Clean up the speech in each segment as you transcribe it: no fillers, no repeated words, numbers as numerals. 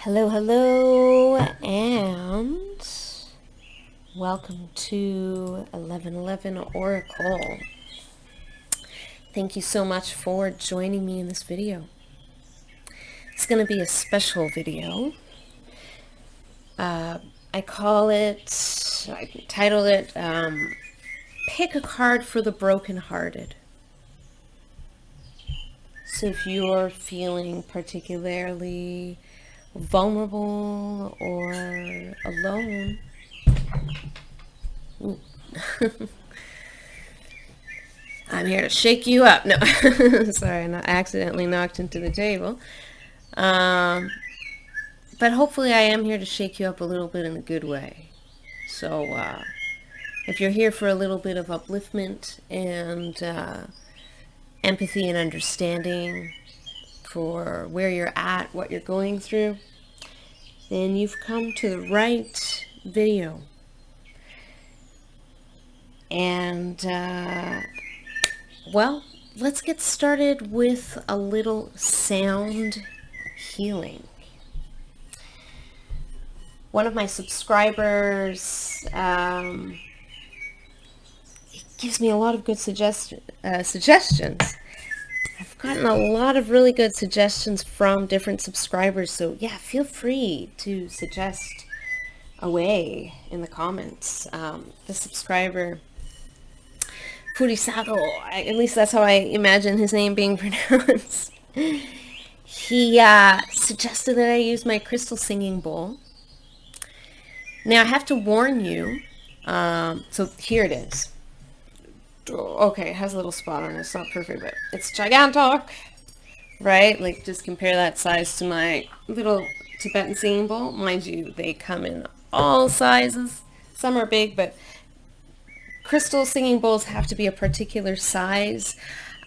Hello, hello, and welcome to 1111 Oracle. Thank you so much for joining me in this video. It's going to be a special video. I titled it, Pick a Card for the Brokenhearted. So if you're feeling particularly vulnerable or alone, I'm here to shake you up. No, sorry, I accidentally knocked into the table. But hopefully I am here to shake you up a little bit in a good way. So if you're here for a little bit of upliftment and empathy and understanding for where you're at, what you're going through, then you've come to the right video. And well, let's get started with a little sound healing. One of my subscribers gives me a lot of good suggestions. I've gotten a lot of really good suggestions from different subscribers, so yeah, feel free to suggest away in the comments. The subscriber Furisado, at least that's how I imagine his name being pronounced. He suggested that I use my crystal singing bowl. Now I have to warn you, so here it is. Okay, it has a little spot on it, it's not perfect, but it's gigantic, right? Like, just compare that size to my little Tibetan singing bowl. Mind you, they come in all sizes. Some are big, but crystal singing bowls have to be a particular size.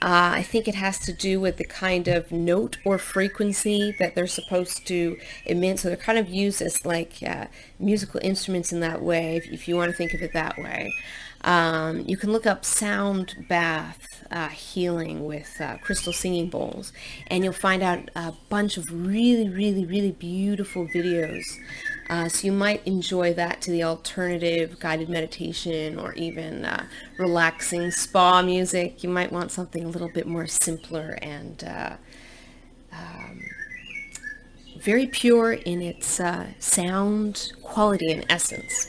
I think it has to do with the kind of note or frequency that they're supposed to emit. So they're kind of used as like musical instruments in that way, if you want to think of it that way. You can look up sound bath healing with crystal singing bowls, and you'll find out a bunch of really, really, really beautiful videos. So you might enjoy that to the alternative guided meditation or even relaxing spa music. You might want something a little bit more simpler and very pure in its sound quality and essence.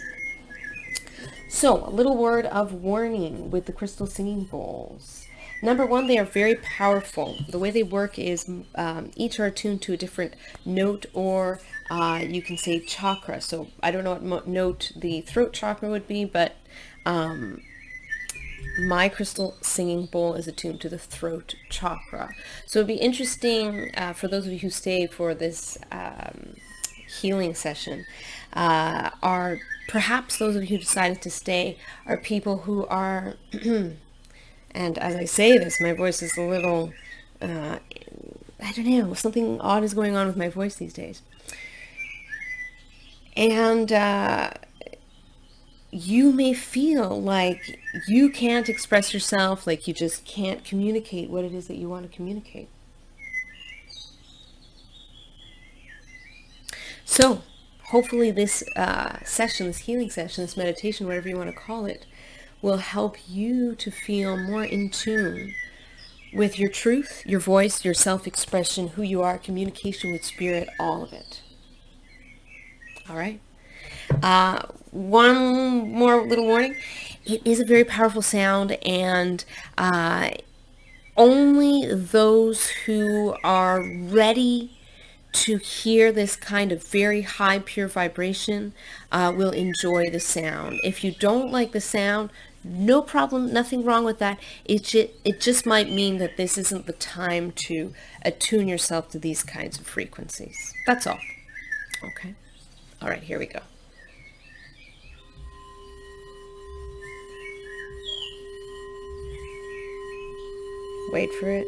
So, a little word of warning with the crystal singing bowls. Number one, they are very powerful. The way they work is each are attuned to a different note, or you can say chakra. So I don't know what note the throat chakra would be, but my crystal singing bowl is attuned to the throat chakra. So it'd be interesting for those of you who stay for this healing session, are perhaps those of you who decided to stay are people who are and as I say this, my voice is a little I don't know, something odd is going on with my voice these days. And you may feel like you can't express yourself, like you just can't communicate what it is that you want to communicate. So hopefully this session, this healing session, this meditation, whatever you want to call it, will help you to feel more in tune with your truth, your voice, your self-expression, who you are, communication with spirit, all of it. All right. One more little warning. It is a very powerful sound, and only those who are ready to hear this kind of very high, pure vibration will enjoy the sound. If you don't like the sound, no problem, nothing wrong with that. It just might mean that this isn't the time to attune yourself to these kinds of frequencies. That's all. Okay. All right, here we go. Wait for it.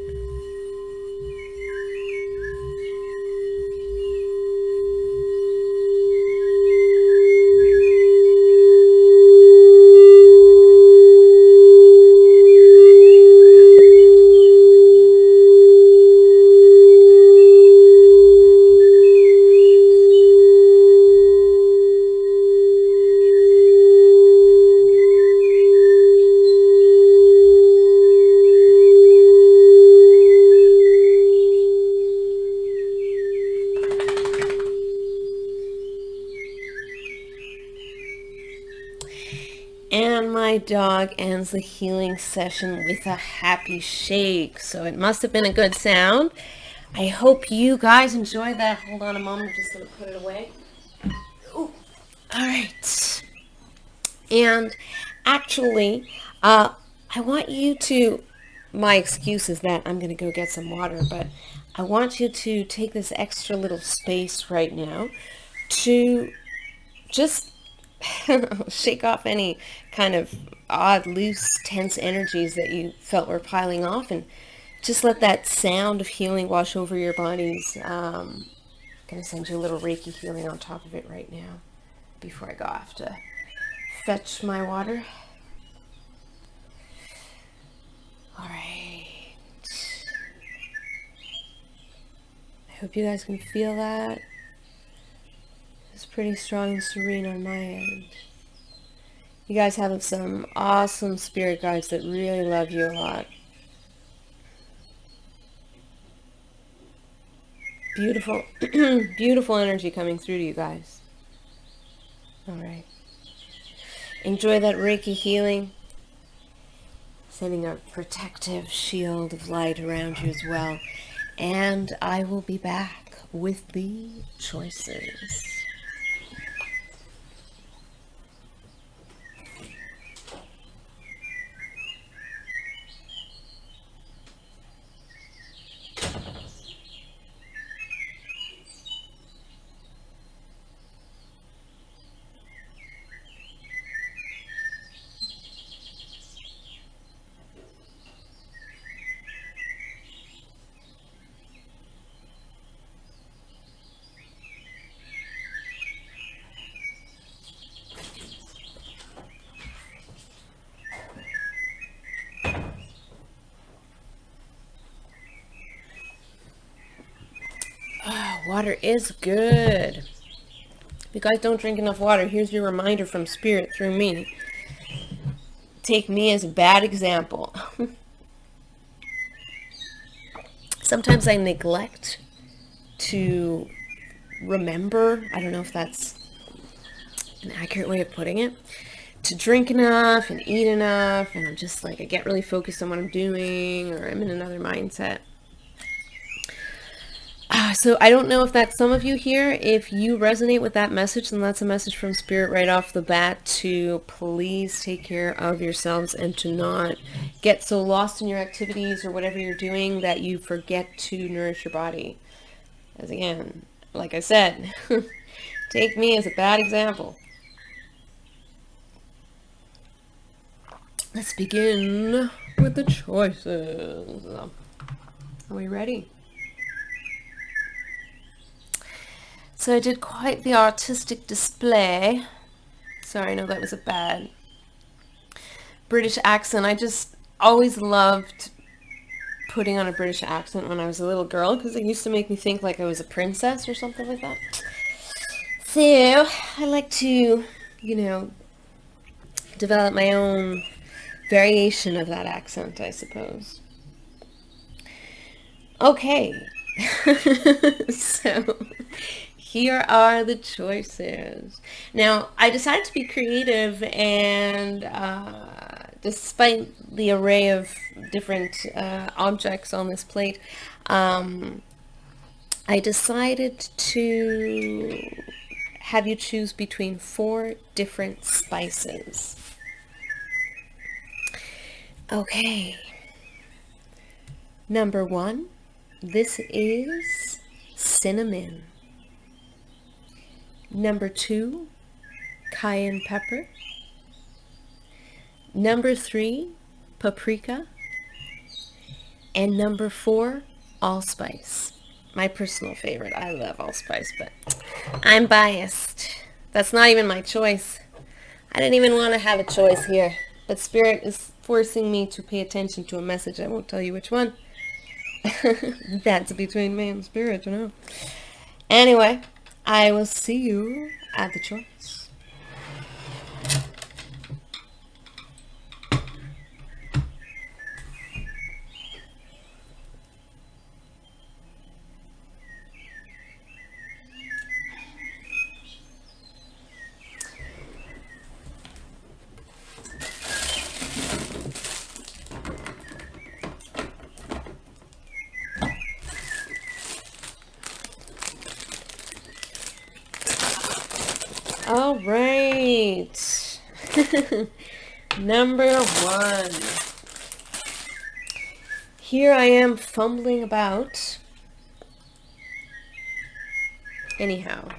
And my dog ends the healing session with a happy shake. So it must have been a good sound. I hope you guys enjoyed that. Hold on a moment. I'm just going to put it away. Ooh. All right. And actually, I want you to, my excuse is that I'm going to go get some water, but I want you to take this extra little space right now to just shake off any kind of odd, loose, tense energies that you felt were piling off, and just let that sound of healing wash over your bodies. I'm going to send you a little Reiki healing on top of it right now before I go off to fetch my water. All right. I hope you guys can feel that. It's pretty strong and serene on my end. You guys have some awesome spirit guides that really love you a lot. Beautiful, beautiful energy coming through to you guys. All right. Enjoy that Reiki healing. Sending a protective shield of light around you as well. And I will be back with the choices. Water is good. If you guys don't drink enough water, here's your reminder from Spirit through me. Take me as a bad example. Sometimes I neglect to remember, I don't know if that's an accurate way of putting it, to drink enough and eat enough, and I'm just like, I get really focused on what I'm doing, or I'm in another mindset. So I don't know if that's some of you here. If you resonate with that message, then that's a message from Spirit right off the bat to please take care of yourselves and to not get so lost in your activities or whatever you're doing that you forget to nourish your body. As again, like I said, take me as a bad example. Let's begin with the choices. Are we ready? So I did quite the artistic display. Sorry, I know that was a bad British accent. I just always loved putting on a British accent when I was a little girl because it used to make me think like I was a princess or something like that. So I like to, develop my own variation of that accent, I suppose. Okay. So here are the choices. Now, I decided to be creative, and despite the array of different objects on this plate, I decided to have you choose between 4 different spices. Okay. Number 1, this is cinnamon. Number 2, cayenne pepper. Number 3, paprika. And number 4, allspice. My personal favorite. I love allspice, but I'm biased. That's not even my choice. I didn't even want to have a choice here. But Spirit is forcing me to pay attention to a message. I won't tell you which one. That's between me and Spirit, Anyway, I will see you at the choice. right. Number one. Here I am fumbling about. Anyhow,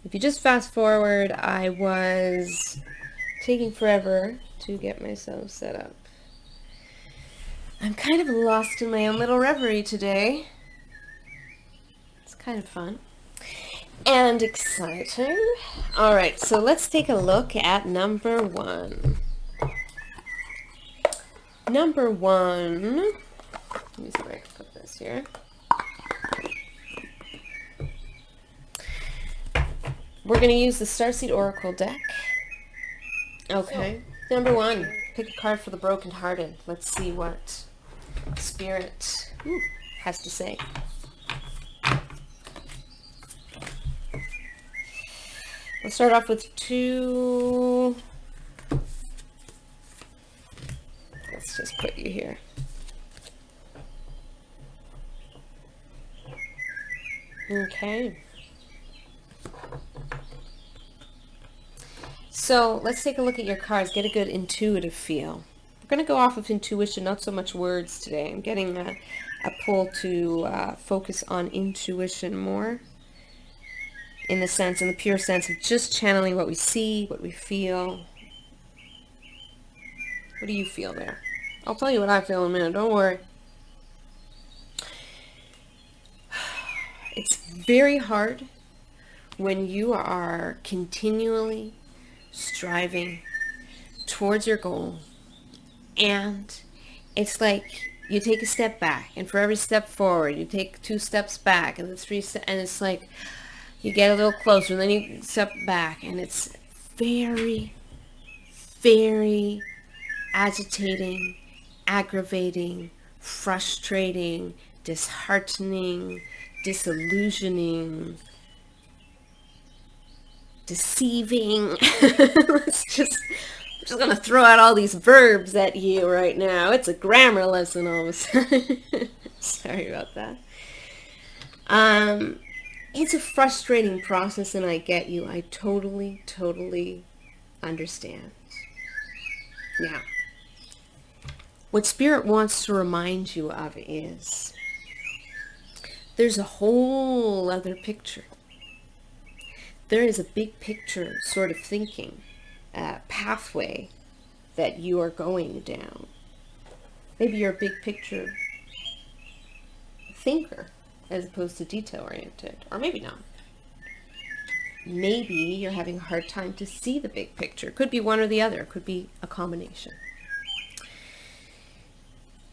if you just fast forward, I was taking forever to get myself set up. I'm kind of lost in my own little reverie today. It's kind of fun and exciting. All right, so let's take a look at number one. Number one, let me see if I can put this here. We're going to use the Starseed Oracle deck. Okay. Number one, pick a card for the brokenhearted. Let's see what Spirit has to say. We'll start off with two. Let's just put you here. Okay. So let's take a look at your cards. Get a good intuitive feel. We're going to go off of intuition, not so much words today. I'm getting a pull to focus on intuition more, in the pure sense of just channeling what we see, what we feel. What do you feel there? I'll tell you what I feel in a minute. Don't worry. It's very hard when you are continually striving towards your goal, and it's like you take a step back, and for every step forward you take 2 steps back, and and it's like you get a little closer, and then you step back, and it's very, very agitating, aggravating, frustrating, disheartening, disillusioning, deceiving. I'm just gonna throw out all these verbs at you right now. It's a grammar lesson all of a sudden. Sorry about that. It's a frustrating process, and I get you. I totally understand. Now, what Spirit wants to remind you of is there's a whole other picture. There is a big picture sort of thinking pathway that you are going down. Maybe you're a big picture thinker as opposed to detail oriented, or maybe not. Maybe you're having a hard time to see the big picture. Could be one or the other. Could be a combination.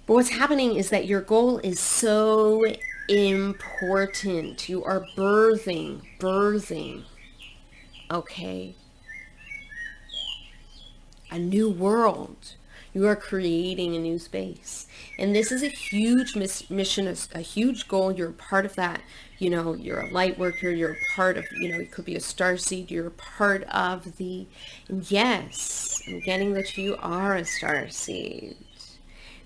But what's happening is that your goal is so important. You are birthing, okay, a new world. You are creating a new space. And this is a huge mission, a huge goal. You're a part of that. You know, you're a light worker. You're a part of, you know, you could be a starseed. You're a part of the, yes, I'm getting that you are a starseed.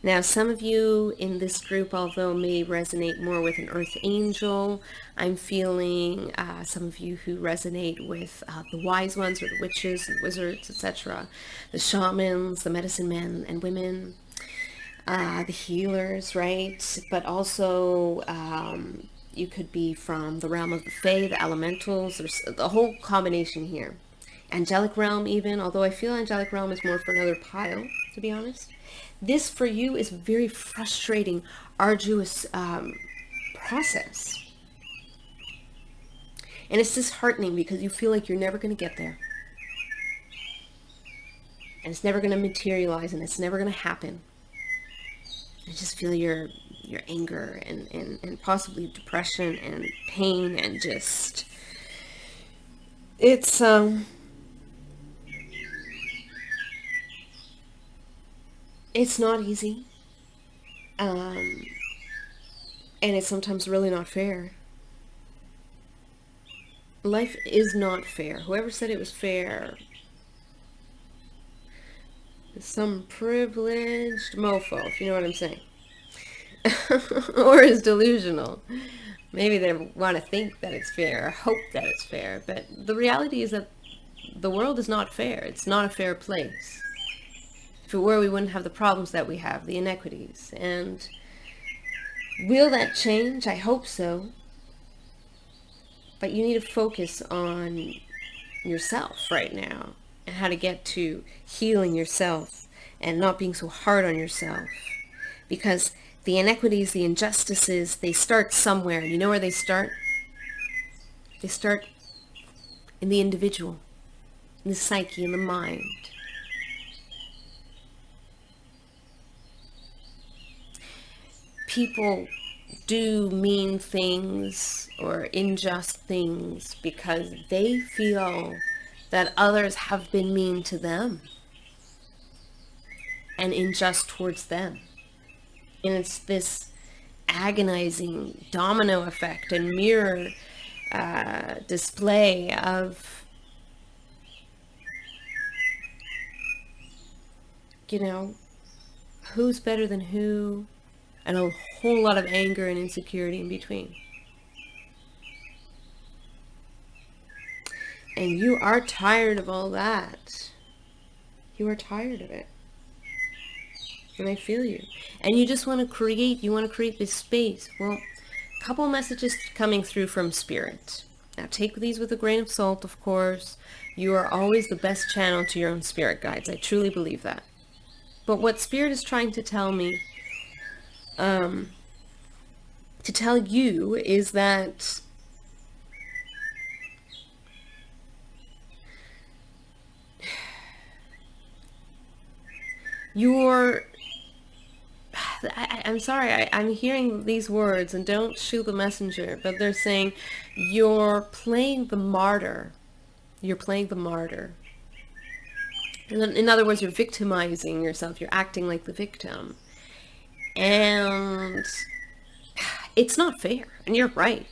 Now, some of you in this group, although may resonate more with an earth angel, I'm feeling some of you who resonate with the wise ones, or the witches, the wizards, etc., the shamans, the medicine men and women, the healers, right? But also you could be from the realm of the fae, the elementals. There's the whole combination here. Angelic realm even, although I feel angelic realm is more for another pile, to be honest. This for you is a very frustrating, arduous process. And it's disheartening because you feel like you're never going to get there. And it's never going to materialize, and it's never going to happen. I just feel your anger and possibly depression and pain, and just, it's not easy, and it's sometimes really not fair. Life is not fair. Whoever said it was fair is some privileged mofo, if you know what I'm saying. Or is delusional. Maybe they want to think that it's fair or hope that it's fair, but the reality is that the world is not fair. It's not a fair place. If it were, we wouldn't have the problems that we have, the inequities. And will that change? I hope so. But you need to focus on yourself right now and how to get to healing yourself and not being so hard on yourself. Because the inequities, the injustices, they start somewhere. You know where they start? They start in the individual, in the psyche, in the mind. People do mean things or unjust things because they feel that others have been mean to them and unjust towards them. And it's this agonizing domino effect and mirror display of, who's better than who, and a whole lot of anger and insecurity in between. And you are tired of all that. You are tired of it. And I feel you. And you just want to create this space. Well, a couple messages coming through from Spirit. Now take these with a grain of salt, of course. You are always the best channel to your own spirit guides. I truly believe that. But what Spirit is trying to tell me, to tell you, is that I'm sorry, I'm hearing these words, and don't shoot the messenger, but they're saying you're playing the martyr. You're playing the martyr. In other words, you're victimizing yourself. You're acting like the victim. And it's not fair. And you're right.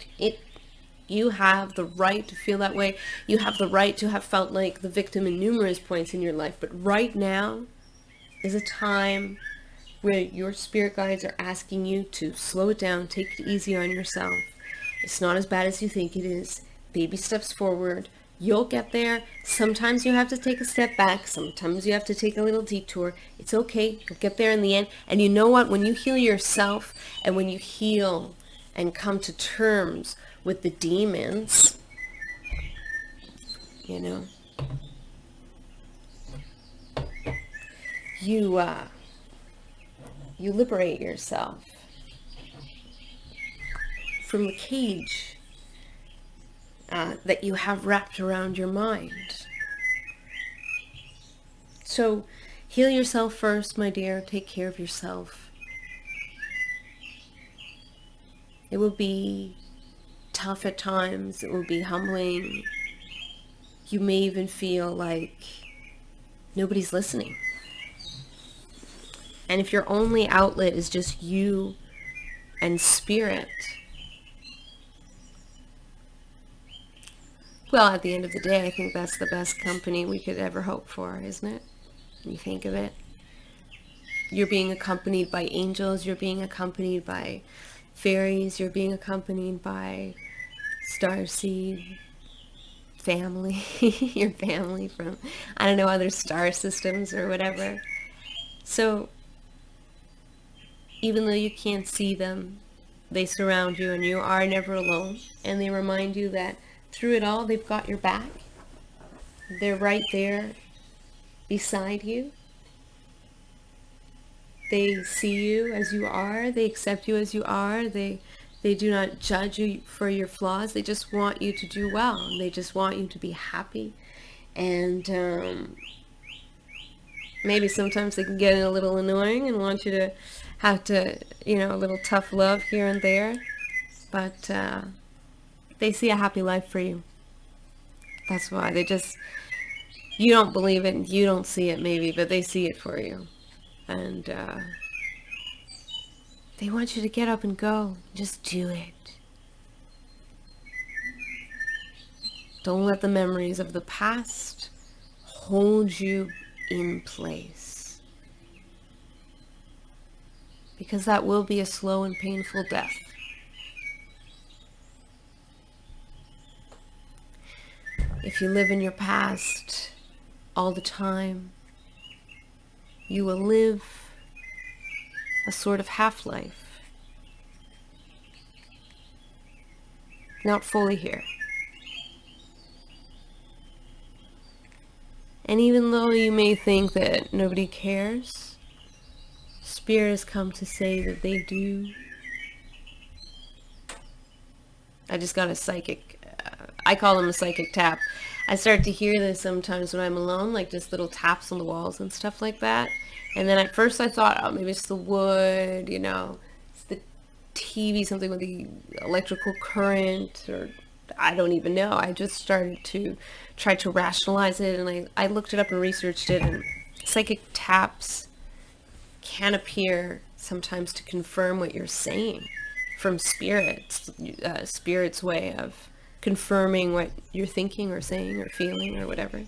You have the right to feel that way. You have the right to have felt like the victim in numerous points in your life. But right now is a time where your spirit guides are asking you to slow it down, take it easy on yourself. It's not as bad as you think it is. Baby steps forward. You'll get there. Sometimes you have to take a step back. Sometimes you have to take a little detour. It's okay. You'll get there in the end. And you know what? When you heal yourself and when you heal and come to terms with the demons, you liberate yourself from the cage that you have wrapped around your mind. So heal yourself first, my dear. Take care of yourself. It will be tough at times. It will be humbling. You may even feel like nobody's listening. And if your only outlet is just you and spirit, well, at the end of the day, I think that's the best company we could ever hope for, isn't it? When you think of it. You're being accompanied by angels. You're being accompanied by fairies. You're being accompanied by starseed family. Your family from, I don't know, other star systems or whatever. So even though you can't see them, they surround you and you are never alone. And they remind you that through it all, they've got your back. They're right there beside you. They see you as you are. They accept you as you are. They do not judge you for your flaws. They just want you to do well. They just want you to be happy. And maybe sometimes they can get a little annoying and want you to have to, a little tough love here and there. But they see a happy life for you. That's why. You don't believe it and you don't see it maybe, but they see it for you. And they want you to get up and go. Just do it. Don't let the memories of the past hold you in place. Because that will be a slow and painful death. If you live in your past all the time, you will live a sort of half-life, not fully here. And even though you may think that nobody cares, Spirit has come to say that they do. I just got a psychic, I call them a psychic tap. I start to hear this sometimes when I'm alone, like just little taps on the walls and stuff like that. And then at first I thought, oh, maybe it's the wood, it's the TV, something with the electrical current, or I don't even know. I just started to try to rationalize it, and I looked it up and researched it, and psychic taps can appear sometimes to confirm what you're saying from spirit's way of confirming what you're thinking or saying or feeling or whatever,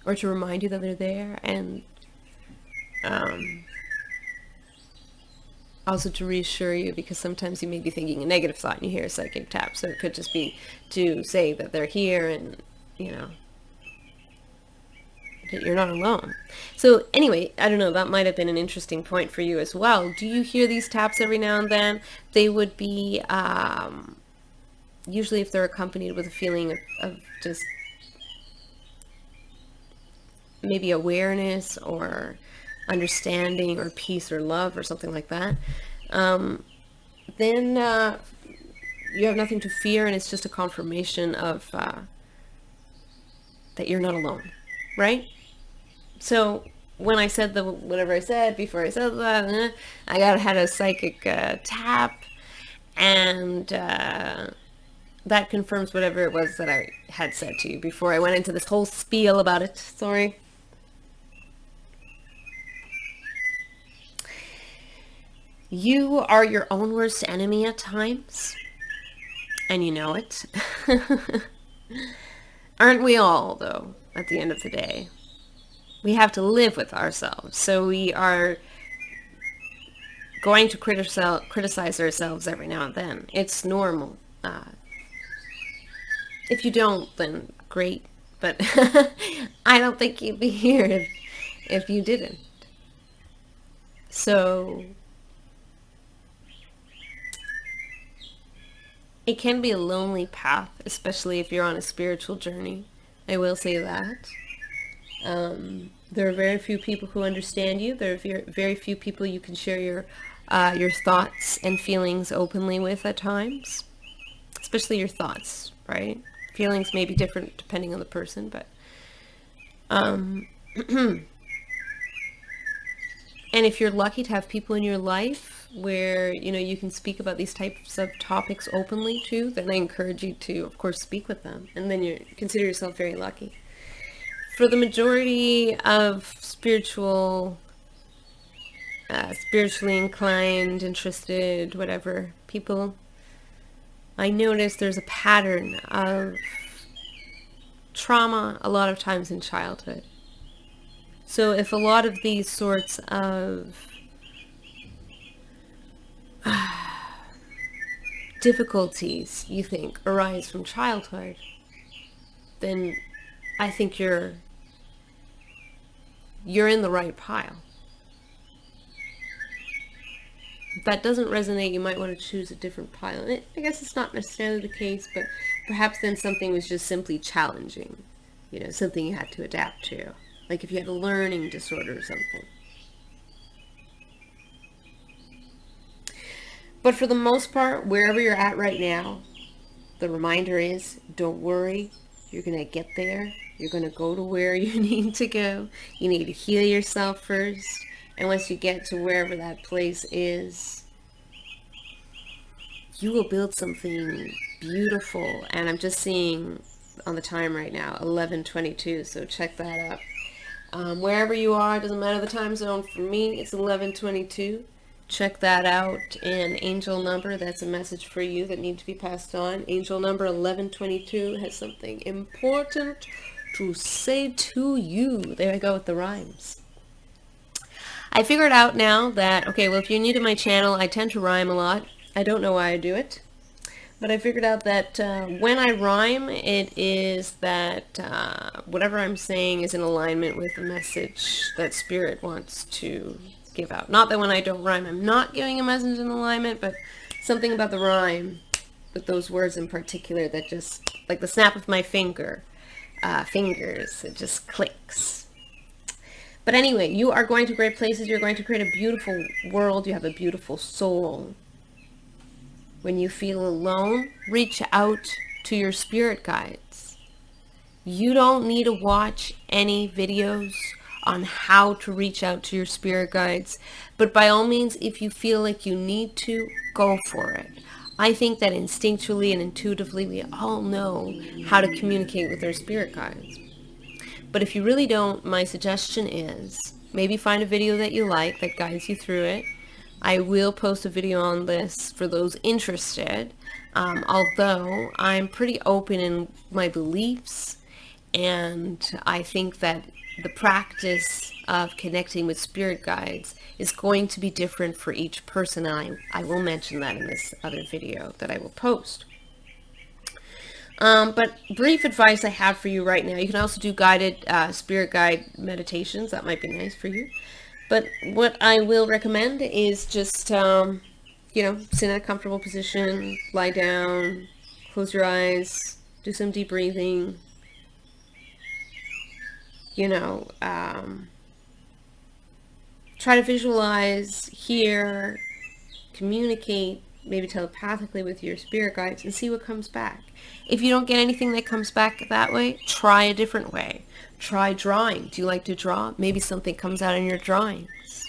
or to remind you that they're there, and also to reassure you, because sometimes you may be thinking a negative thought and you hear a psychic tap, so it could just be to say that they're here and that you're not alone. So anyway, I don't know, that might have been an interesting point for you as well. Do you hear these taps every now and then? They would be usually if they're accompanied with a feeling of just maybe awareness or understanding or peace or love or something like that, then you have nothing to fear, and it's just a confirmation of that you're not alone, right? So when I said whatever I said before I said that, I had a psychic tap, and that confirms whatever it was that I had said to you before I went into this whole spiel about it. Sorry. You are your own worst enemy at times, and you know it. Aren't we all, though, at the end of the day? We have to live with ourselves, so we are going to criticize ourselves every now and then. It's normal. If you don't, then great, but I don't think you'd be here if you didn't. So it can be a lonely path, especially if you're on a spiritual journey. I will say that. There are very few people who understand you. There are very few people you can share your thoughts and feelings openly with at times, especially your thoughts, right? Feelings may be different depending on the person, but and if you're lucky to have people in your life where you can speak about these types of topics openly too, then I encourage you to, of course, speak with them, and then you consider yourself very lucky. For the majority of spiritually inclined, interested, whatever people, I notice there's a pattern of trauma a lot of times in childhood. So if a lot of these sorts of difficulties, you think, arise from childhood, then I think you're in the right pile. If that doesn't resonate, you might want to choose a different pile. And I guess it's not necessarily the case, but perhaps then something was just simply challenging, something you had to adapt to. Like if you had a learning disorder or something. But for the most part, wherever you're at right now, the reminder is, don't worry, you're going to get there. You're going to go to where you need to go. You need to heal yourself first. And once you get to wherever that place is, you will build something beautiful. And I'm just seeing on the time right now, 11:22, so check that up. Wherever you are, it doesn't matter the time zone. For me, it's 11:22. Check that out. And angel number, that's a message for you that needs to be passed on. Angel number 1122 has something important to say to you. There I go with the rhymes. I figured out now that, okay, well, if you're new to my channel, I tend to rhyme a lot. I don't know why I do it, But I figured out that when I rhyme, it is that whatever I'm saying is in alignment with the message that Spirit wants to give out. Not that when I don't rhyme, I'm not giving a message in alignment, but something about the rhyme with those words in particular that just, like the snap of my fingers, it just clicks. But anyway, you are going to great places. You're going to create a beautiful world. You have a beautiful soul. When you feel alone, reach out to your spirit guides. You don't need to watch any videos on how to reach out to your spirit guides, but by all means, if you feel like you need to, go for it. I think that instinctually and intuitively, we all know how to communicate with our spirit guides. But if you really don't, my suggestion is maybe find a video that you like that guides you through it. I will post a video on this for those interested, although I'm pretty open in my beliefs, and I think that the practice of connecting with spirit guides is going to be different for each person. I will mention that in this other video that I will post. But brief advice I have for you right now. You can also do guided spirit guide meditations. That might be nice for you. But what I will recommend is just, sit in a comfortable position, lie down, close your eyes, do some deep breathing, try to visualize, hear, communicate, maybe telepathically with your spirit guides and see what comes back. If you don't get anything that comes back that way, try a different way. Try drawing. Do you like to draw? Maybe something comes out in your drawings.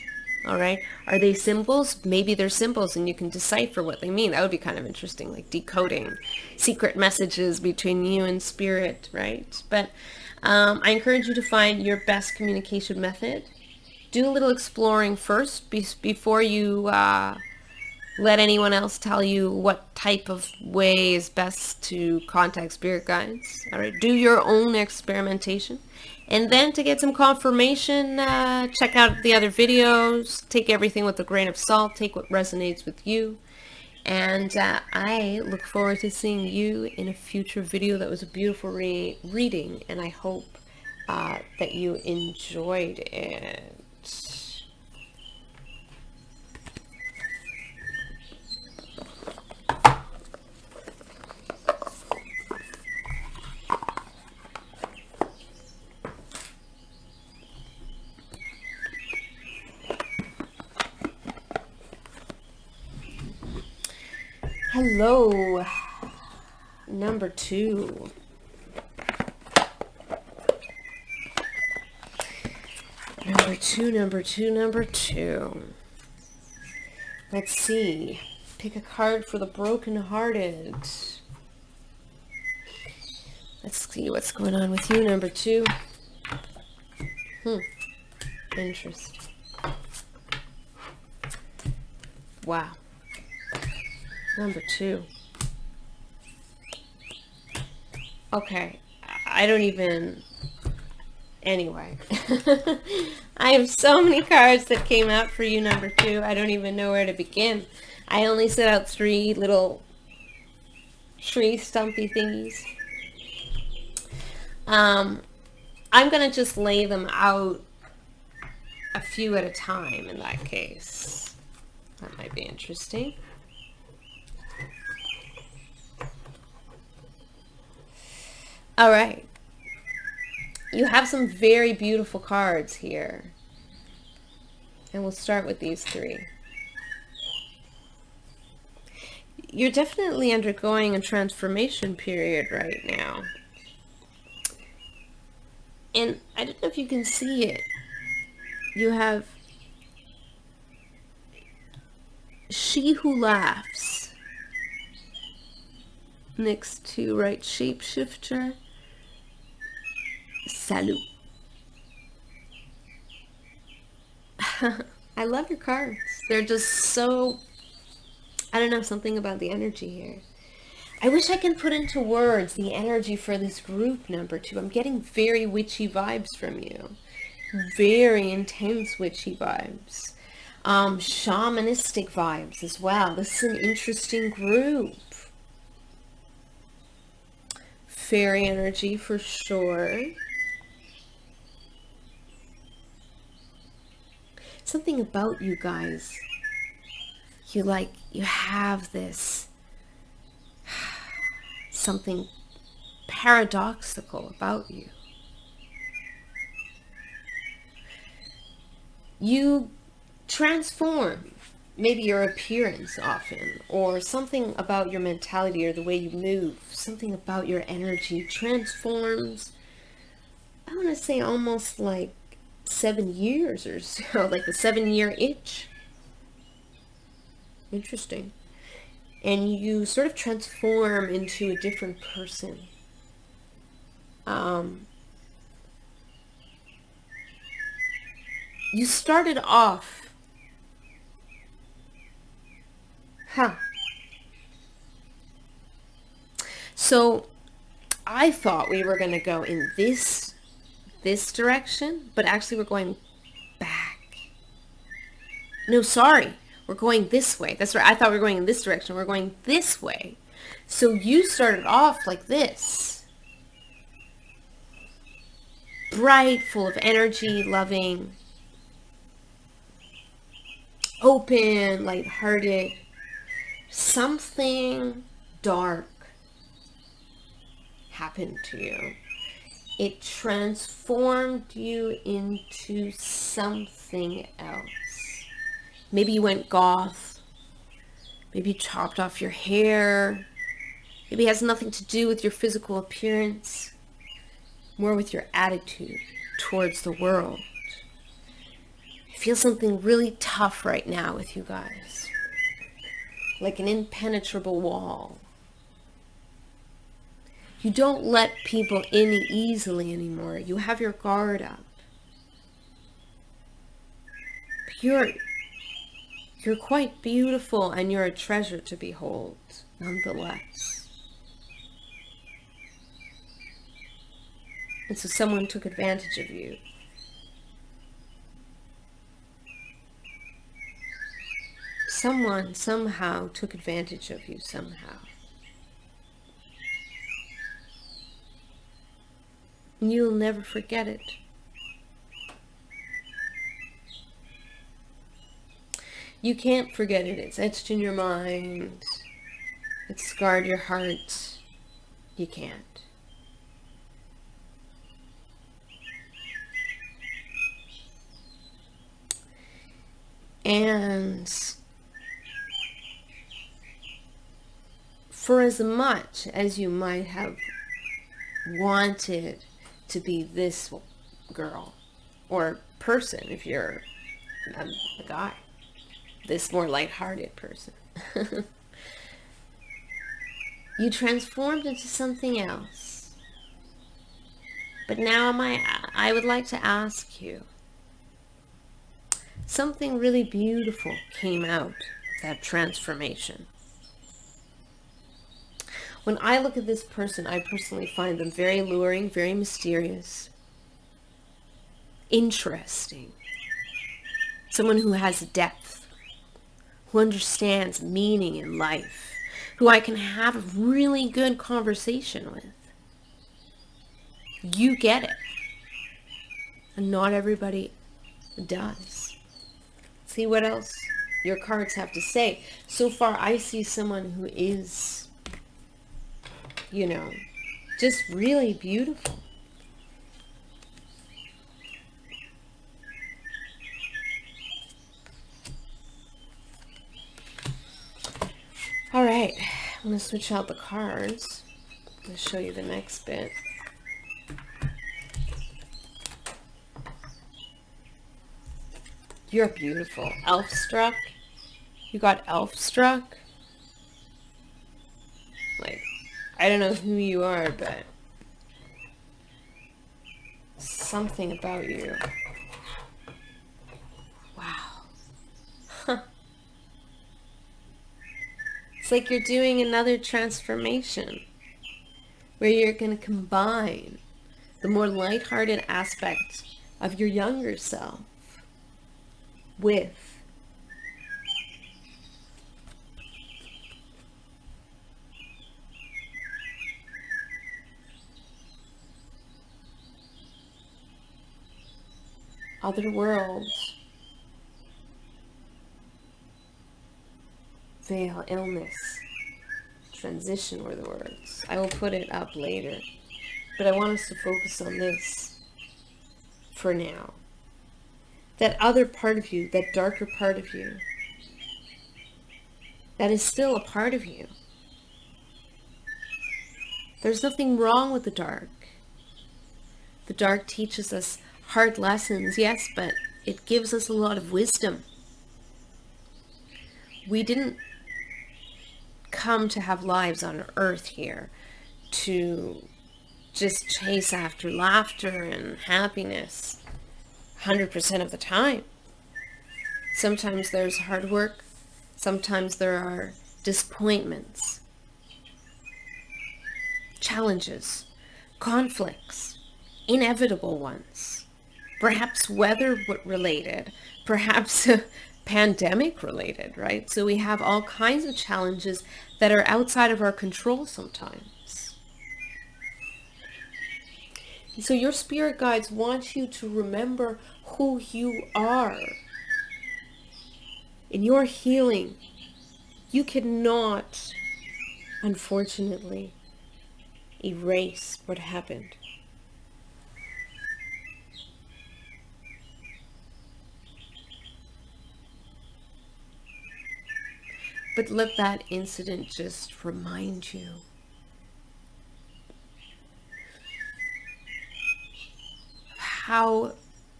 All right. Are they symbols? Maybe they're symbols and you can decipher what they mean. That would be kind of interesting, like decoding secret messages between you and spirit, right? But I encourage you to find your best communication method. Do a little exploring first before you let anyone else tell you what type of way is best to contact spirit guides. All right, do your own experimentation. And then to get some confirmation, check out the other videos. Take everything with a grain of salt. Take what resonates with you. And I look forward to seeing you in a future video. That was a beautiful reading, and I hope that you enjoyed it. Hello, number two. Number two. Let's see. Pick a card for the brokenhearted. Let's see what's going on with you, number two. Interesting. Wow. Number two. Okay. Anyway. I have so many cards that came out for you, number two. I don't even know where to begin. I only set out 3 little tree stumpy thingies. I'm going to just lay them out a few at a time in that case. That might be interesting. All right. You have some very beautiful cards here. And we'll start with these 3. You're definitely undergoing a transformation period right now. And I don't know if you can see it. You have She Who Laughs next to right shapeshifter. Salut. I love your cards. They're just so, I don't know, something about the energy here. I wish I can put into words the energy for this group, number two. I'm getting very witchy vibes from you. Very intense witchy vibes. Shamanistic vibes as well. This is an interesting group. fairy energy for sure. Something about you guys. You have this something paradoxical about you. You transform maybe your appearance often, or something about your mentality or the way you move, something about your energy transforms. I want to say almost like 7 years or so, like the 7-year itch. Interesting. And you sort of transform into a different person. You started off, so I thought we were going to go in this direction, but actually we're going back. No, sorry. We're going this way. That's right. I thought we were going in this direction. We're going this way. So you started off like this. Bright, full of energy, loving, open, lighthearted. Something dark happened to you. It transformed you into something else. Maybe you went goth. Maybe you chopped off your hair. Maybe it has nothing to do with your physical appearance, more with your attitude towards the world. I feel something really tough right now with you guys, like an impenetrable wall. You don't let people in easily anymore. You have your guard up. But you're quite beautiful, and you're a treasure to behold, nonetheless. And so someone took advantage of you. Someone somehow took advantage of you somehow. And you'll never forget it. You can't forget it. It's etched in your mind. It's scarred your heart. You can't. And for as much as you might have wanted to be this girl or person, if you're a guy, this more lighthearted person, you transformed into something else. But now I would like to ask you, something really beautiful came out of that transformation. When I look at this person, I personally find them very alluring, very mysterious, interesting. Someone who has depth, who understands meaning in life, who I can have a really good conversation with. You get it. And not everybody does. See what else your cards have to say. So far, I see someone who is, just really beautiful. All right, I'm going to switch out the cards. I'm going to show you the next bit. You're beautiful. Elf struck. You got elf struck. Like, I don't know who you are, but something about you. Wow. Huh. It's like you're doing another transformation where you're going to combine the more lighthearted aspect of your younger self with other worlds, veil, illness, transition were the words. I will put it up later. But I want us to focus on this for now. That other part of you, that darker part of you, that is still a part of you. There's nothing wrong with the dark. The dark teaches us hard lessons, yes, but it gives us a lot of wisdom. We didn't come to have lives on earth here to just chase after laughter and happiness 100% of the time. Sometimes there's hard work. Sometimes there are disappointments, challenges, conflicts, inevitable ones, perhaps weather related, perhaps pandemic related, right? So we have all kinds of challenges that are outside of our control sometimes. And so your spirit guides want you to remember who you are. In your healing, you cannot, unfortunately, erase what happened. But let that incident just remind you of how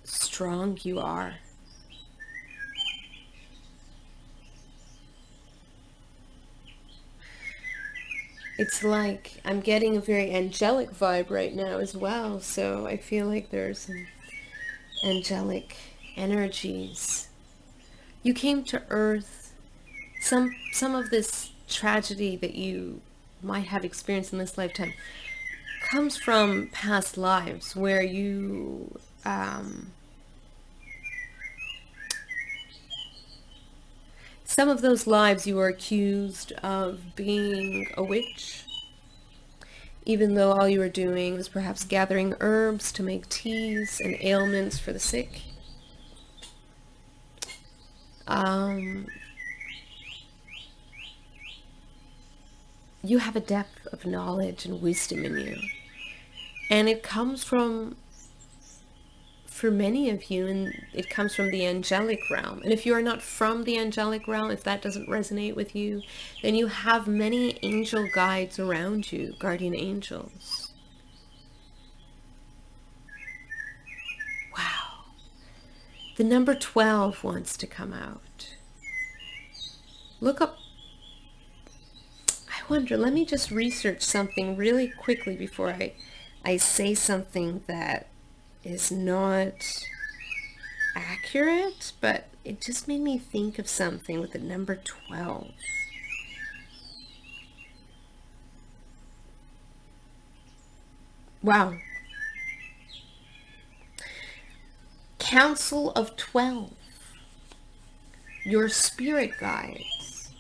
strong you are. It's like I'm getting a very angelic vibe right now as well, so I feel like there's some angelic energies. You came to Earth. Some of this tragedy that you might have experienced in this lifetime comes from past lives where you some of those lives you were accused of being a witch, even though all you were doing was perhaps gathering herbs to make teas and ailments for the sick. You have a depth of knowledge and wisdom in you. And it comes from, for many of you, and it comes from the angelic realm. And if you are not from the angelic realm, if that doesn't resonate with you, then you have many angel guides around you, guardian angels. Wow. The number 12 wants to come out. Look up. I wonder, let me just research something really quickly before I say something that is not accurate, but it just made me think of something with the number 12. Wow. Council of 12. Your spirit guides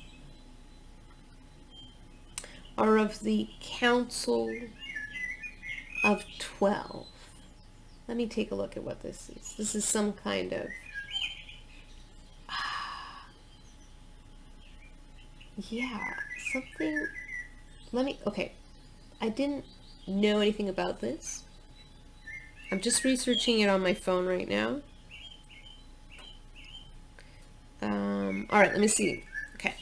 are of the Council of 12. Let me take a look at what this is. This is some kind of yeah, something. Okay. I didn't know anything about this. I'm just researching it on my phone right now. All right, let me see. Okay.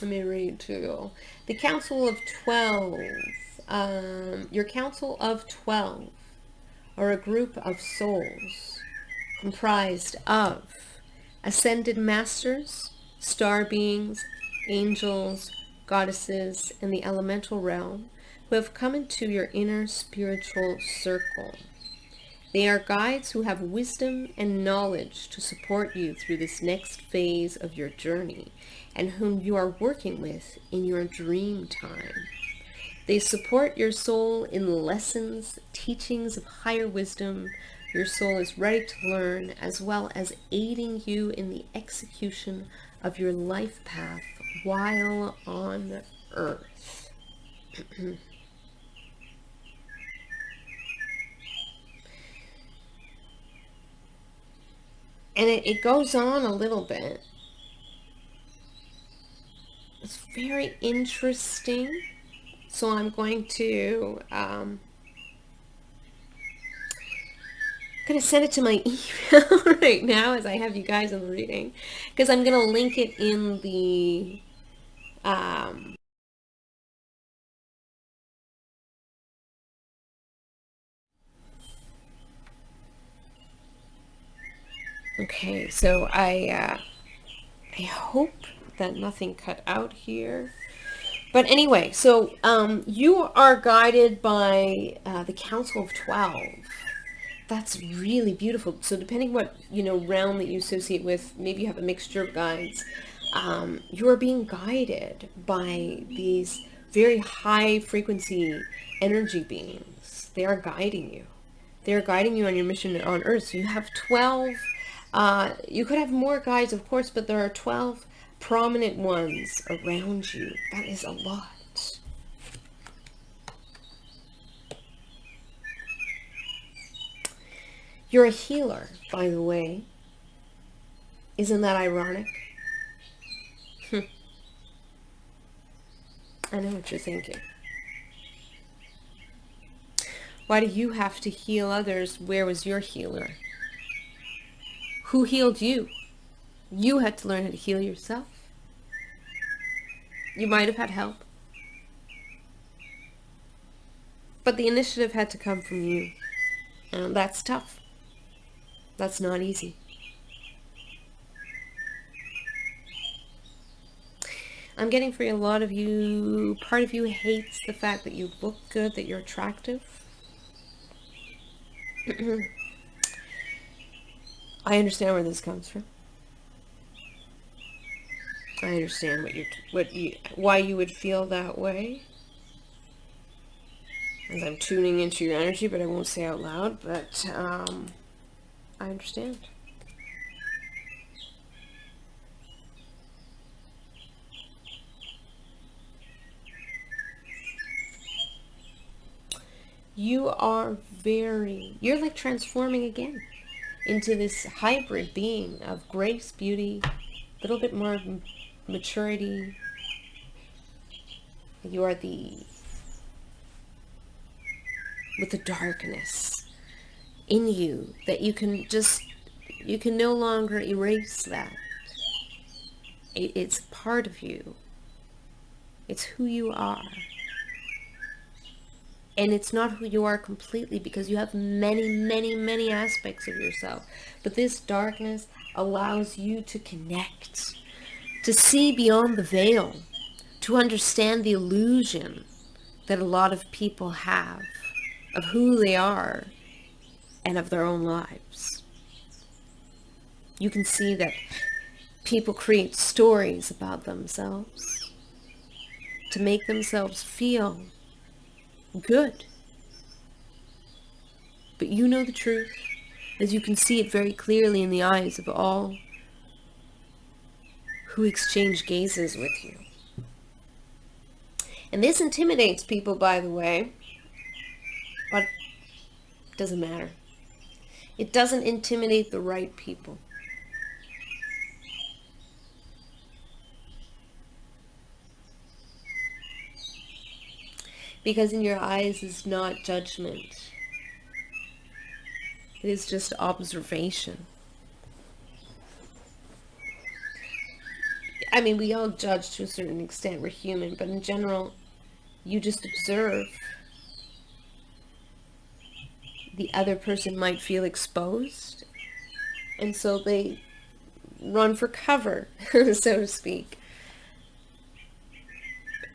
Let me read to you. The Council of 12. Your Council of 12 are a group of souls comprised of ascended masters, star beings, angels, goddesses, and the elemental realm who have come into your inner spiritual circle. They are guides who have wisdom and knowledge to support you through this next phase of your journey and whom you are working with in your dream time. They support your soul in lessons, teachings of higher wisdom your soul is ready to learn, as well as aiding you in the execution of your life path while on Earth. And it goes on a little bit. It's very interesting. So I'm going to send it to my email right now as I have you guys in the reading, because I'm going to link it in the okay, so I hope that nothing cut out here. But anyway, so you are guided by the Council of 12. That's really beautiful. So depending what, realm that you associate with, maybe you have a mixture of guides. You are being guided by these very high frequency energy beings. They are guiding you. They are guiding you on your mission on Earth. So you have 12. You could have more guides, of course, but there are 12 prominent ones around you. That is a lot. You're a healer, by the way. Isn't that ironic? I know what you're thinking. Why do you have to heal others? Where was your healer? Who healed you? You had to learn how to heal yourself. You might have had help, but the initiative had to come from you. And that's tough. That's not easy. I'm getting for a lot of you, part of you hates the fact that you look good, that you're attractive. I understand where this comes from. I understand why you would feel that way. As I'm tuning into your energy, but I won't say out loud, but I understand. You're like transforming again into this hybrid being of grace, beauty, a little bit more maturity. You are with the darkness in you that you can no longer erase that. It's part of you. It's who you are. And it's not who you are completely, because you have many, many, many aspects of yourself. But this darkness allows you to connect, to see beyond the veil, to understand the illusion that a lot of people have of who they are and of their own lives. You can see that people create stories about themselves to make themselves feel good. But you know the truth, as you can see it very clearly in the eyes of all who exchange gazes with you. And this intimidates people, by the way, but it doesn't matter. It doesn't intimidate the right people. Because in your eyes is not judgment. It is just observation. I mean, we all judge to a certain extent. We're human, but in general, you just observe. The other person might feel exposed, and so they run for cover, so to speak.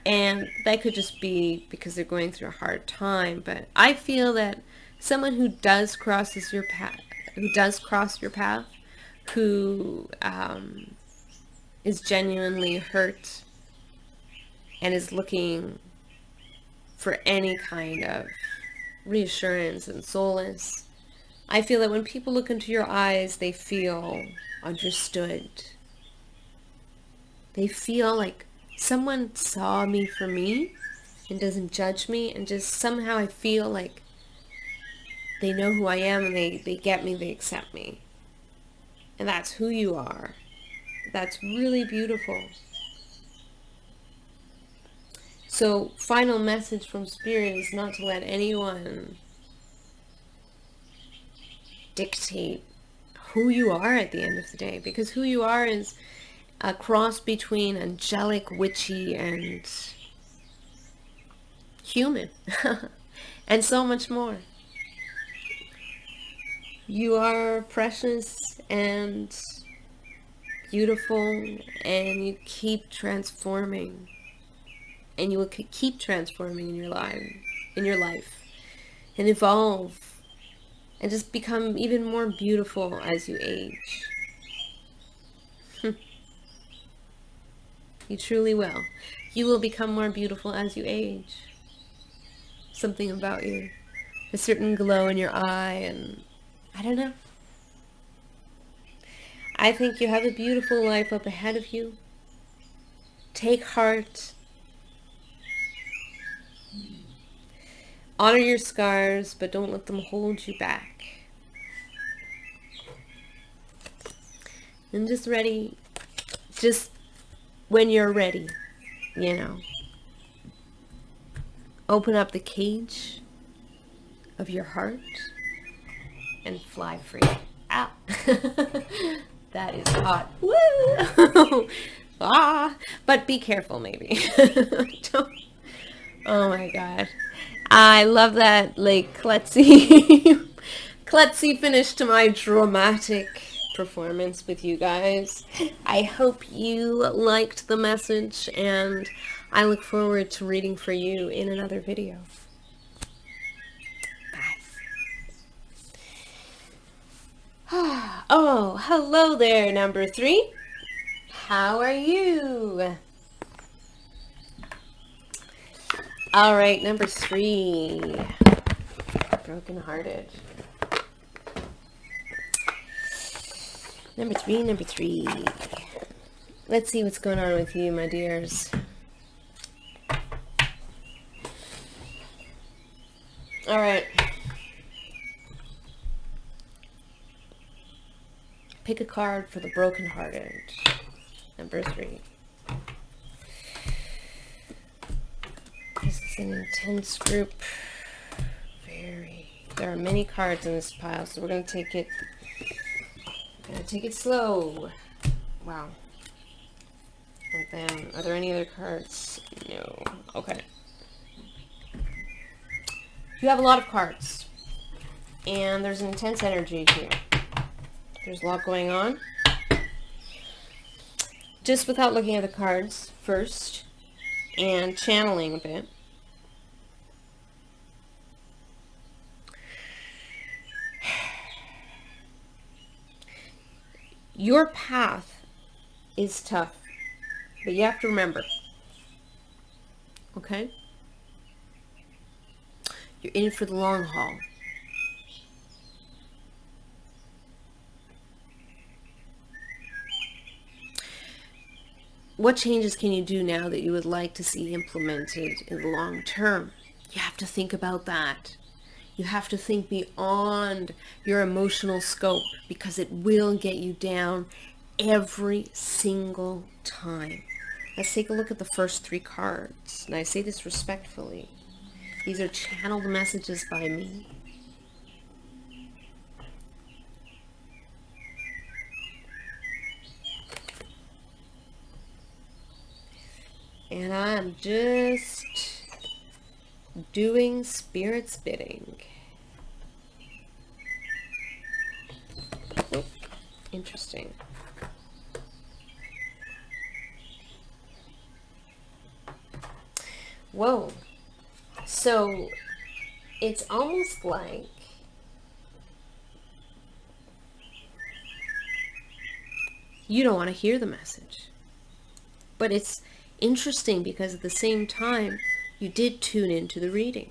And that could just be because they're going through a hard time. But I feel that someone who does cross your path, who is genuinely hurt and is looking for any kind of reassurance and solace, I feel that when people look into your eyes, they feel understood. They feel like someone saw me for me and doesn't judge me, and just somehow I feel like they know who I am, and they get me, they accept me. And that's who you are. That's really beautiful. So, final message from Spirit is not to let anyone dictate who you are at the end of the day, because who you are is a cross between angelic, witchy, and human, and so much more. You are precious and beautiful, and you keep transforming, and you will keep transforming in your life, and evolve, and just become even more beautiful as you age. You truly will. You will become more beautiful as you age. Something about you, a certain glow in your eye, and I don't know. I think you have a beautiful life up ahead of you. Take heart. Honor your scars, but don't let them hold you back. And just when you're ready, open up the cage of your heart and fly free. Ow. That is hot. Woo! But be careful, maybe. Oh my god. I love that, klutzy finish to my dramatic performance with you guys. I hope you liked the message, and I look forward to reading for you in another video. Oh, hello there, number 3. How are you? All right, number 3. Broken-hearted. Number three. Let's see what's going on with you, my dears. All right. Pick a card for the broken-hearted. Number 3. This is an intense group. There are many cards in this pile, so we're going to take it slow. Wow. And then, are there any other cards? No. Okay. You have a lot of cards, and there's an intense energy here. There's a lot going on. Just without looking at the cards first and channeling a bit. Your path is tough, but you have to remember, okay? You're in it for the long haul. What changes can you do now that you would like to see implemented in the long term? You have to think about that. You have to think beyond your emotional scope, because it will get you down every single time. Let's take a look at the first 3 cards. And I say this respectfully. These are channeled messages by me. And I'm just doing Spirit's bidding. Oh, interesting. Whoa. So it's almost like you don't want to hear the message. But it's interesting because at the same time, you did tune into the reading.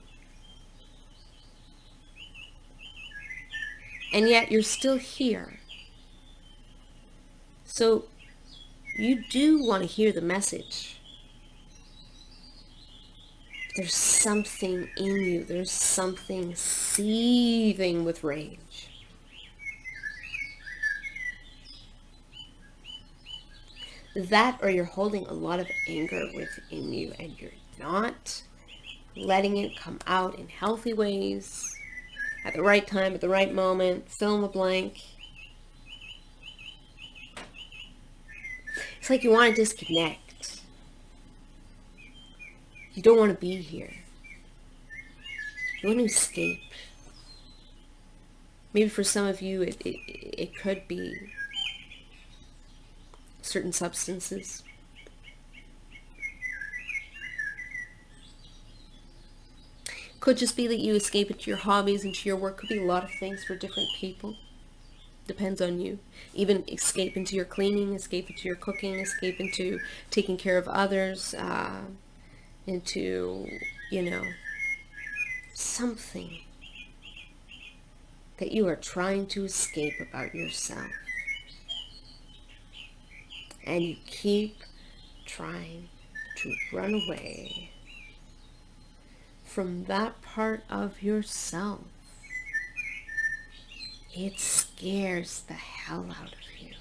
And yet you're still here. So you do want to hear the message. There's something in you. There's something seething with rage. That, or you're holding a lot of anger within you and you're not letting it come out in healthy ways at the right time, at the right moment. Fill in the blank. It's like you want to disconnect. You don't want to be here. You want to escape. Maybe for some of you it could be certain substances. Could just be that you escape into your hobbies, into your work. Could be a lot of things for different people. Depends on you. Even escape into your cleaning, escape into your cooking, escape into taking care of others, into, something that you are trying to escape about yourself. And you keep trying to run away from that part of yourself. It scares the hell out of you.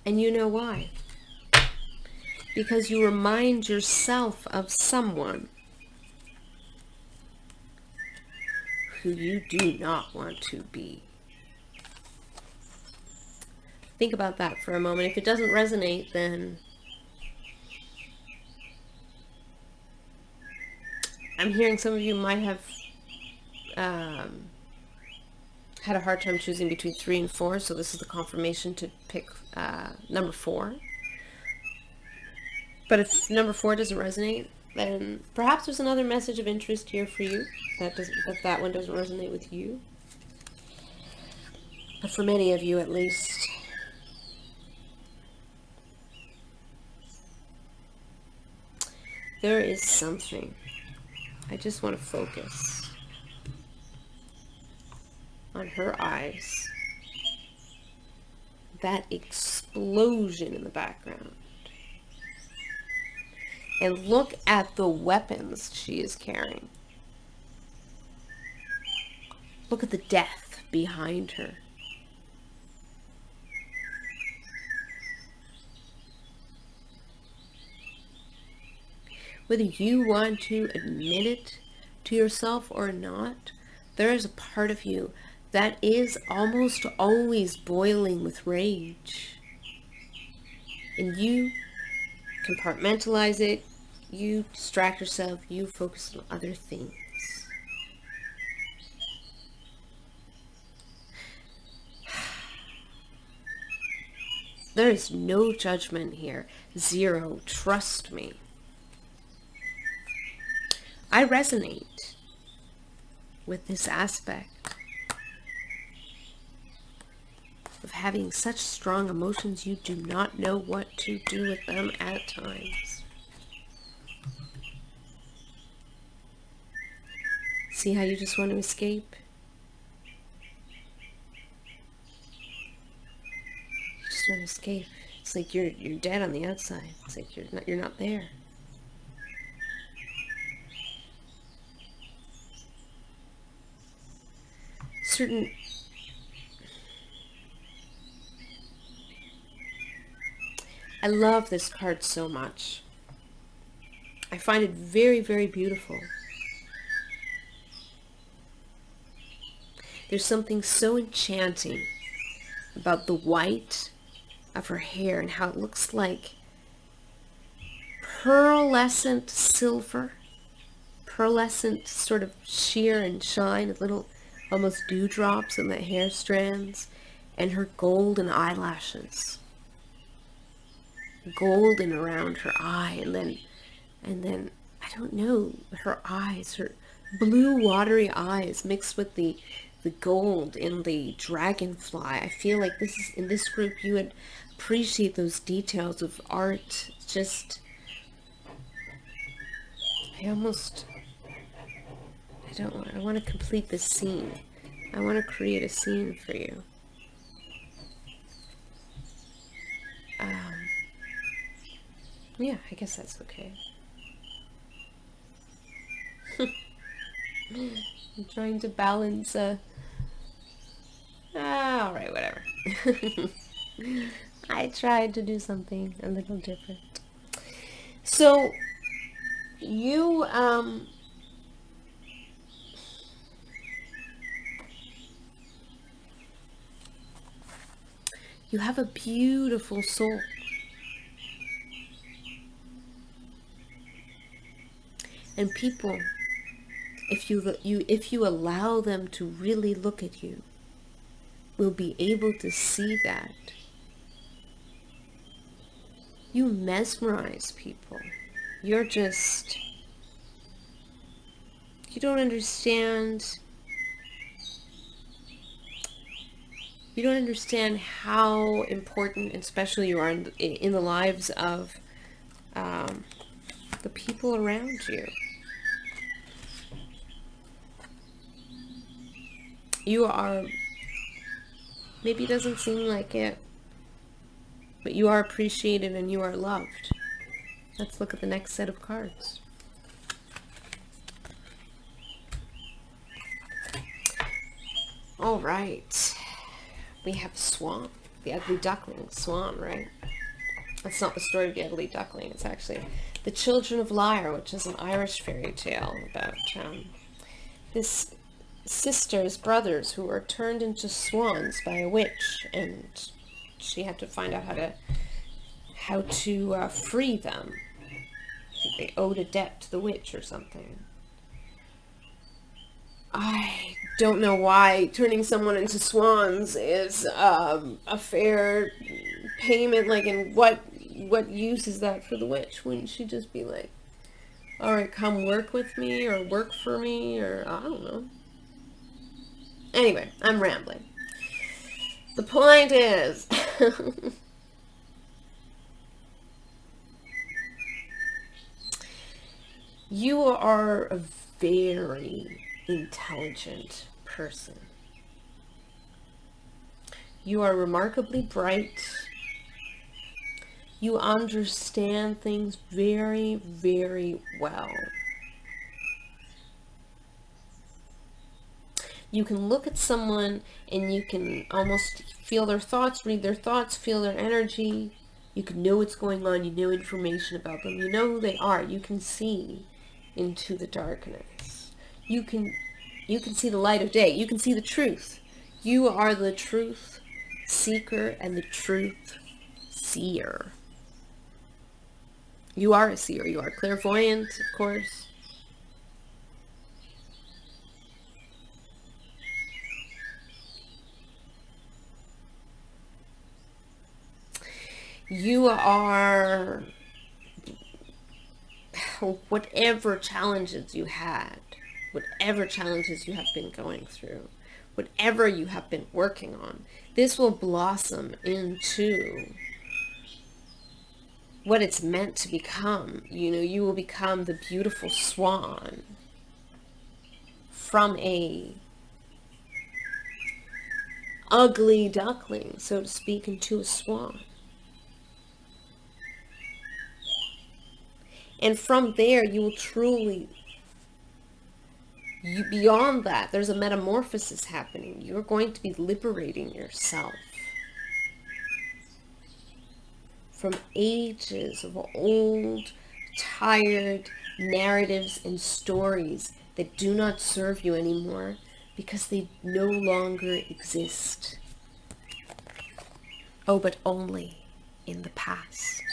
And you know why? Because you remind yourself of someone who you do not want to be. Think about that for a moment. If it doesn't resonate, then I'm hearing some of you might have had a hard time choosing between 3 and 4, so this is the confirmation to pick number 4. But if number 4 doesn't resonate, then perhaps there's another message of interest here for you that one doesn't resonate with you. But for many of you, at least, there is something. I just want to focus on her eyes. That explosion in the background. And look at the weapons she is carrying. Look at the death behind her. Whether you want to admit it to yourself or not, there is a part of you that is almost always boiling with rage. And you compartmentalize it, you distract yourself, you focus on other things. There is no judgment here. 0. Trust me. I resonate with this aspect of having such strong emotions you do not know what to do with them at times. See how you just want to escape? You just want to escape. It's like you're dead on the outside. It's like you're not there. I love this card so much. I find it very, very beautiful. There's something so enchanting about the white of her hair and how it looks like pearlescent silver, pearlescent sort of sheer and shine, little almost dewdrops in the hair strands, and her golden eyelashes, golden around her eye, and then I don't know, her eyes, her blue watery eyes mixed with the gold in the dragonfly. I feel like this is, in this group, you would appreciate those details of art. Just, I want to complete this scene. I want to create a scene for you. Yeah, I guess that's okay. I'm trying to balance, alright, whatever. I tried to do something a little different. So you you have a beautiful soul. And people, if you allow them to really look at you, will be able to see that. You mesmerize people. You're just, you don't understand. You don't understand how important and special you are in the lives of the people around you. You are, maybe it doesn't seem like it, but you are appreciated and you are loved. Let's look at the next set of cards. All right. We have Swan, the ugly duckling. Swan, right? That's not the story of the ugly duckling. It's actually The Children of Lyre, which is an Irish fairy tale about this brothers who were turned into swans by a witch, and she had to find out how to free them. I think they owed a debt to the witch or something. I don't know why turning someone into swans is a fair payment. Like, and what use is that for the witch? Wouldn't she just be like, all right, come work with me or work for me, or I don't know. Anyway, I'm rambling. The point is, you are a very intelligent person. You are remarkably bright. You understand things very, very well. You can look at someone and you can almost feel their thoughts, read their thoughts, feel their energy. You can know what's going on. You know information about them. You know who they are. You can see into the darkness. You can see the light of day. You can see the truth. You are the truth seeker and the truth seer. You are a seer. You are clairvoyant, of course. You are, whatever challenges you had, whatever challenges you have been going through, whatever you have been working on, this will blossom into what it's meant to become. You know, you will become the beautiful swan from a ugly duckling, so to speak, into a swan. And from there, you will truly, beyond that, there's a metamorphosis happening. You're going to be liberating yourself from ages of old, tired narratives and stories that do not serve you anymore because they no longer exist. Oh, but only in the past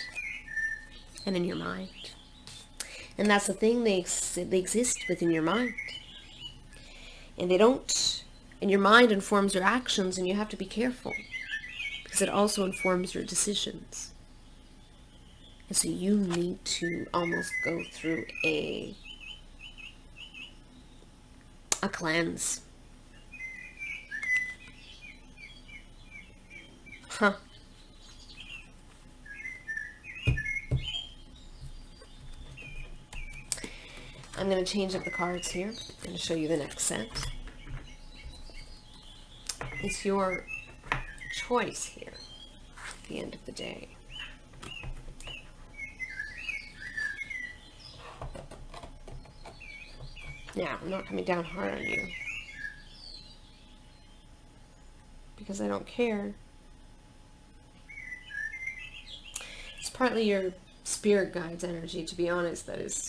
and in your mind. And that's the thing, they exist within your mind. And they don't, and your mind informs your actions, and you have to be careful because it also informs your decisions. And so you need to almost go through a cleanse. Huh. I'm going to change up the cards here. I'm going to show you the next set. It's your choice here at the end of the day. Now, I'm not coming down hard on you because I don't care. partly your spirit guides energy, to be honest, that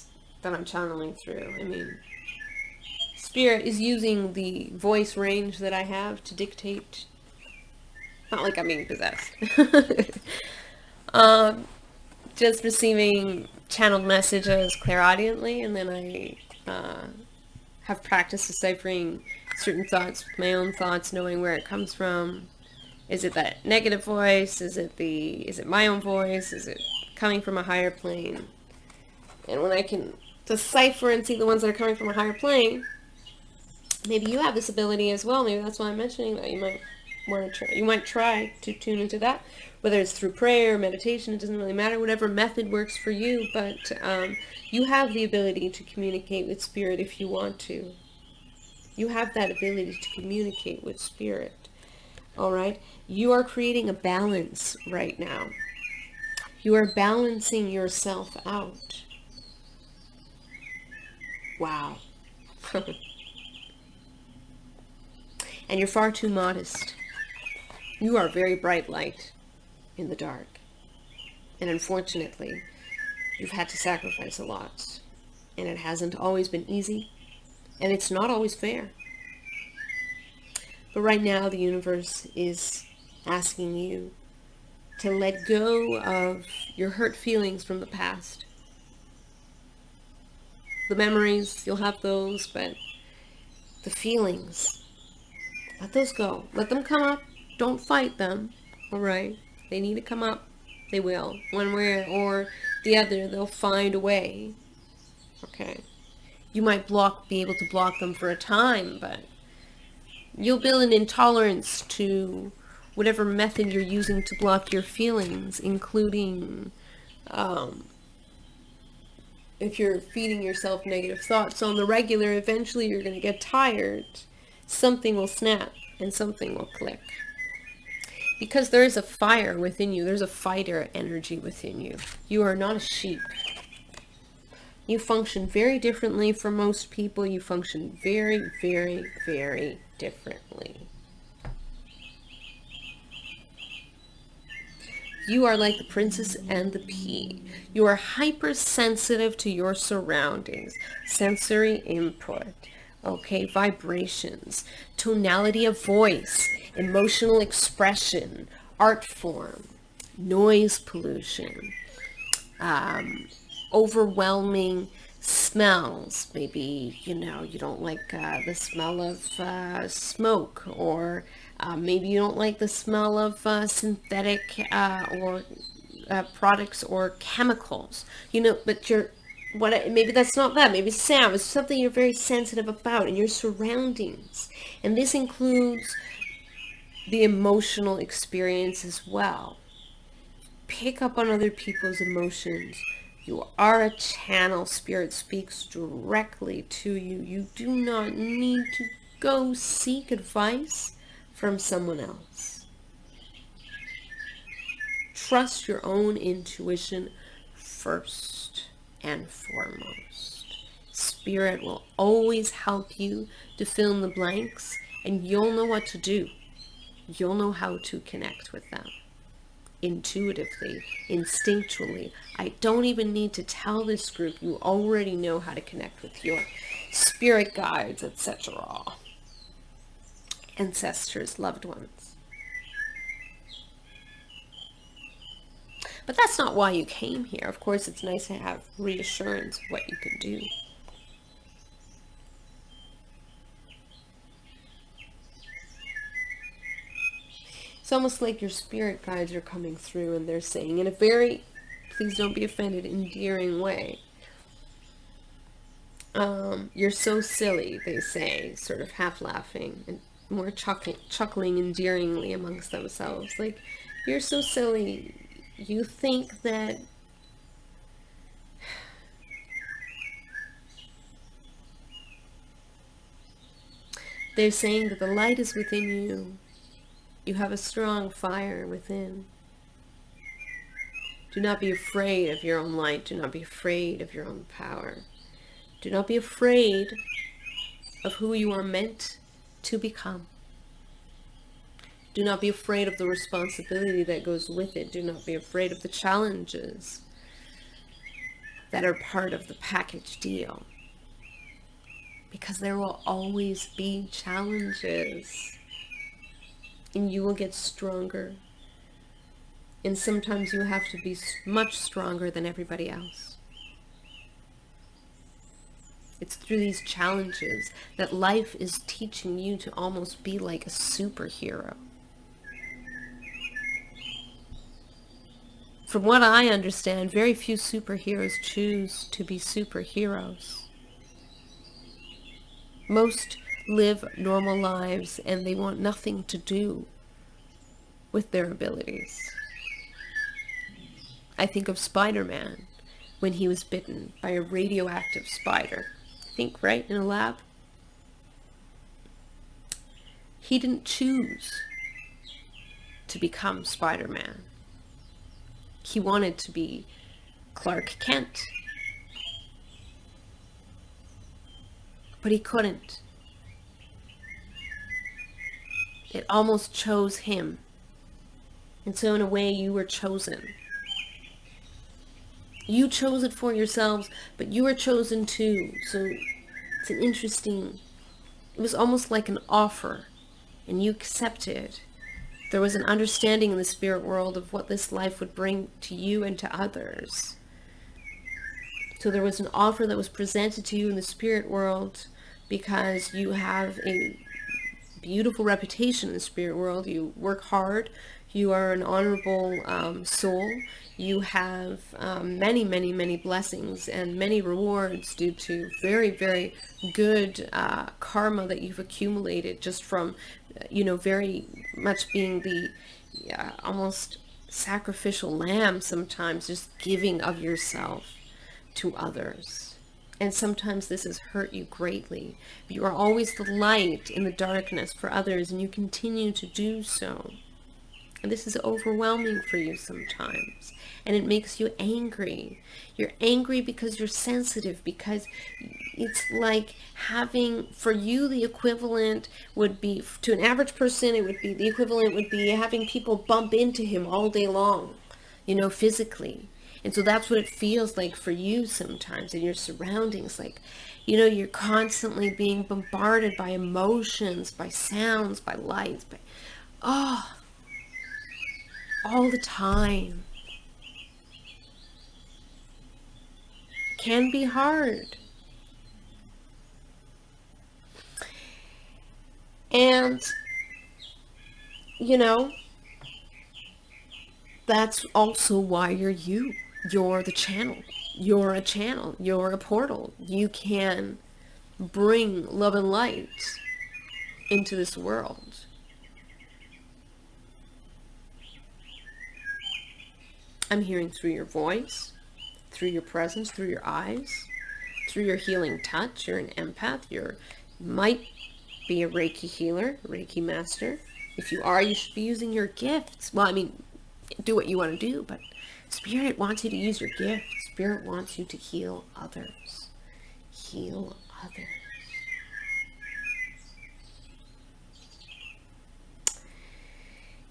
I'm channeling through. I mean, spirit is using the voice range that I have to dictate. Not like I'm being possessed. um, just receiving channeled messages clairaudiently, and then I have practiced deciphering certain thoughts with my own thoughts, knowing where it comes from. Is it that negative voice? Is it my own voice? Is it coming from a higher plane? And when I can decipher and see the ones that are coming from a higher plane, maybe you have this ability as well. Maybe that's why I'm mentioning that. You might want to try. You might try to tune into that, whether it's through prayer or meditation. It doesn't really matter. Whatever method works for you, but you have the ability to communicate with spirit if you want to. You have that ability to communicate with spirit. All right? You are creating a balance right now. You are balancing yourself out. Wow. And you're far too modest. You are a very bright light in the dark. And unfortunately, you've had to sacrifice a lot. And it hasn't always been easy. And it's not always fair. But right now, the universe is asking you to let go of your hurt feelings from the past. The memories, you'll have those, but the feelings, let those go. Let them come up. Don't fight them, all right? They need to come up. They will. One way or the other, they'll find a way, okay? You might be able to block them for a time, but you'll build an intolerance to whatever method you're using to block your feelings, including if you're feeding yourself negative thoughts on the regular, eventually you're going to get tired. Something will snap and something will click. Because there is a fire within you. There's a fighter energy within you. You are not a sheep. You function very differently from most people. You function very, very, very differently. You are like the princess and the pea. You are hypersensitive to your surroundings, sensory input, okay, vibrations, tonality of voice, emotional expression, art form, noise pollution, overwhelming smells. Maybe, you don't like the smell of smoke, or maybe you don't like the smell of synthetic or products or chemicals, but maybe that's not that. Maybe sound is something you're very sensitive about in your surroundings. And this includes the emotional experience as well. Pick up on other people's emotions. You are a channel. Spirit speaks directly to you. You do not need to go seek advice from someone else. Trust your own intuition first and foremost. Spirit will always help you to fill in the blanks, and you'll know what to do. You'll know how to connect with them. Intuitively, instinctually. I don't even need to tell this group. You already know how to connect with your spirit guides, etc. Ancestors, loved ones. But that's not why you came here. Of course, it's nice to have reassurance of what you can do. It's almost like your spirit guides are coming through and they're saying in a very, please don't be offended, endearing way. You're so silly, they say, sort of half laughing and more chuckling endearingly amongst themselves. Like, you're so silly. You think that they're saying that the light is within you. You have a strong fire within. Do not be afraid of your own light. Do not be afraid of your own power. Do not be afraid of who you are meant to become. Do not be afraid of the responsibility that goes with it. Do not be afraid of the challenges that are part of the package deal. Because there will always be challenges. And you will get stronger. And sometimes you have to be much stronger than everybody else. It's through these challenges that life is teaching you to almost be like a superhero. From what I understand, very few superheroes choose to be superheroes. Most live normal lives and they want nothing to do with their abilities. I think of Spider-Man when he was bitten by a radioactive spider. I think, right, in a lab? He didn't choose to become Spider-Man. He wanted to be Clark Kent. But he couldn't. It almost chose him. And so in a way, you were chosen. You chose it for yourselves, but you were chosen too. So it's an interesting, it was almost like an offer, and you accepted. There was an understanding in the spirit world of what this life would bring to you and to others. So there was an offer that was presented to you in the spirit world because you have a beautiful reputation in the spirit world. You work hard. You are an honorable soul. You have many, many, many blessings and many rewards due to very, very good karma that you've accumulated just from, very much being the almost sacrificial lamb sometimes, just giving of yourself to others. And sometimes this has hurt you greatly. But you are always the light in the darkness for others, and you continue to do so. And this is overwhelming for you sometimes. And it makes you angry. You're angry because you're sensitive, because it's like having, for you, the equivalent would be, to an average person, it would be, the equivalent would be having people bump into him all day long, physically. And so that's what it feels like for you sometimes in your surroundings. Like, you're constantly being bombarded by emotions, by sounds, by lights, all the time. It can be hard. And, that's also why you're you. You're the channel. You're a channel. You're a portal. You can bring love and light into this world. I'm hearing through your voice, through your presence, through your eyes, through your healing touch. You're an empath. You might be a Reiki healer, Reiki master. If you are, you should be using your gifts. Well, do what you want to do, but Spirit wants you to use your gifts. Spirit wants you to heal others. Heal others.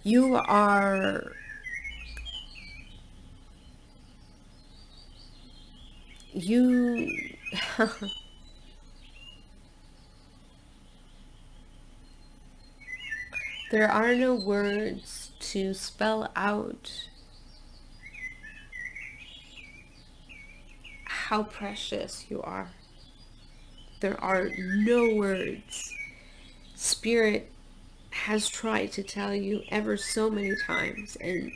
You are there are no words to spell out how precious you are. There are no words. Spirit has tried to tell you ever so many times, and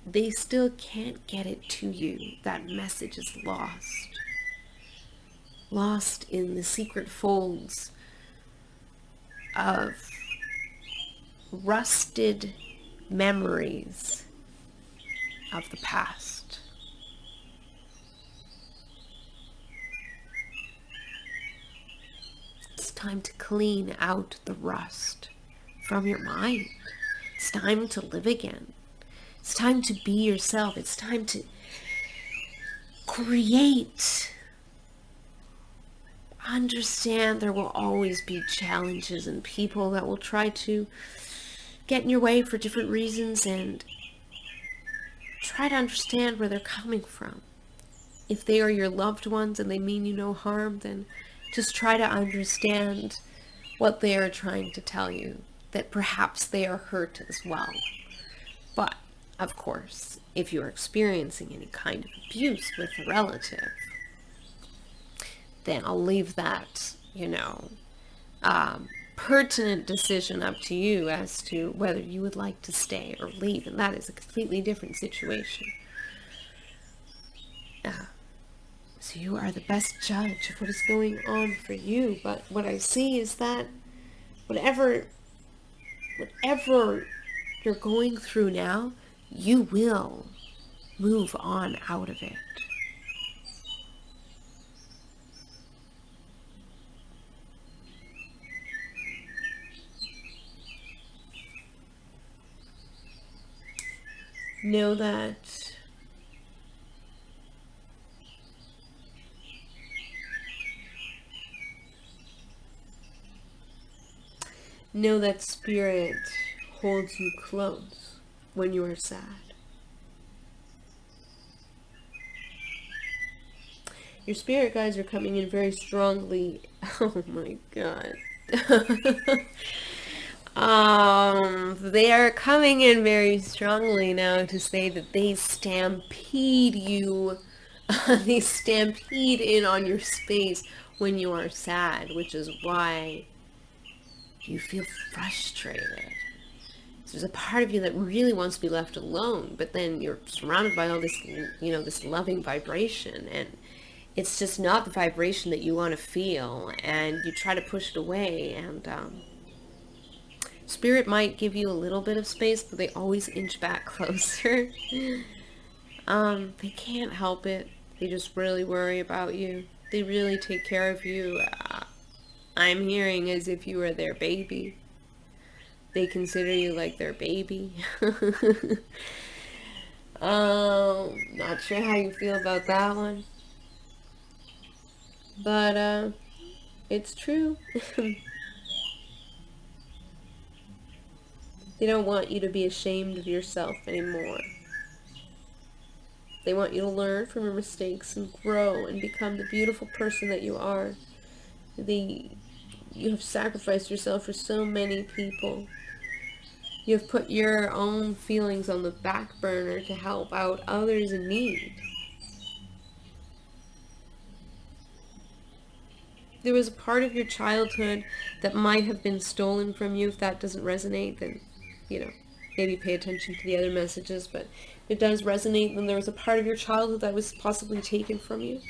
they still can't get it to you. That message is lost. Lost in the secret folds of rusted memories of the past. It's time to clean out the rust from your mind. It's time to live again. It's time to be yourself. It's time to create understand there will always be challenges and people that will try to get in your way for different reasons, and try to understand where they're coming from. If they are your loved ones and they mean you no harm, then just try to understand what they are trying to tell you, that perhaps they are hurt as well. But, of course, if you're experiencing any kind of abuse with a relative, then I'll leave that, pertinent decision up to you as to whether you would like to stay or leave, and that is a completely different situation. So you are the best judge of what is going on for you, but what I see is that whatever you're going through now, you will move on out of it. Know that spirit holds you close when you are sad. Your spirit guides are coming in very strongly. Oh my God. They are coming in very strongly now to say that they stampede you. They stampede in on your space when you are sad, which is why you feel frustrated. So there's a part of you that really wants to be left alone, but then you're surrounded by all this, this loving vibration, and it's just not the vibration that you want to feel, and you try to push it away, and spirit might give you a little bit of space, but they always inch back closer. They can't help it. They just really worry about you. They really take care of you. I'm hearing as if you are their baby. They consider you like their baby. Not sure how you feel about that one. But, it's true. They don't want you to be ashamed of yourself anymore. They want you to learn from your mistakes and grow and become the beautiful person that you are. You have sacrificed yourself for so many people. You have put your own feelings on the back burner to help out others in need. There was a part of your childhood that might have been stolen from you. If that doesn't resonate, then, maybe pay attention to the other messages. But if it does resonate, then there was a part of your childhood that was possibly taken from you.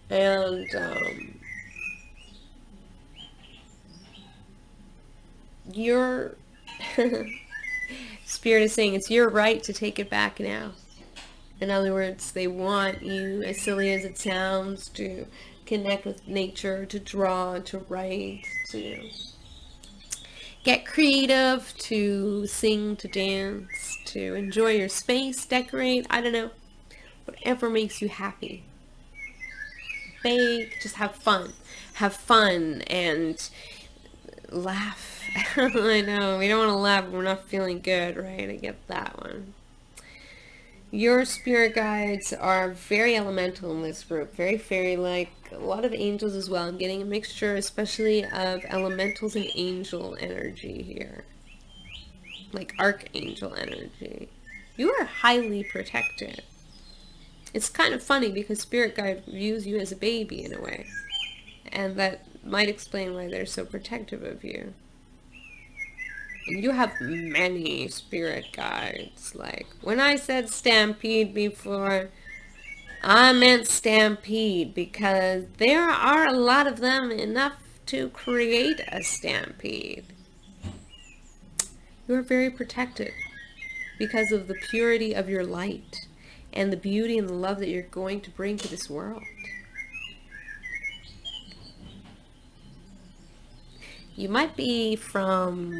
And your spirit is saying it's your right to take it back now. In other words, they want you, as silly as it sounds, to connect with nature, to draw, to write, to get creative, to sing, to dance, to enjoy your space, decorate, I don't know, whatever makes you happy. Bake, just have fun. Have fun and laugh. I know, we don't want to laugh when we're not feeling good, right? I get that one. Your spirit guides are very elemental in this group, very fairy-like, a lot of angels as well. I'm getting a mixture, especially of elementals and angel energy here, like archangel energy. You are highly protected. It's kind of funny because spirit guide views you as a baby in a way, and that might explain why they're so protective of you. You have many spirit guides. Like, when I said stampede before, I meant stampede, because there are a lot of them, enough to create a stampede. You are very protected because of the purity of your light and the beauty and the love that you're going to bring to this world. You might be from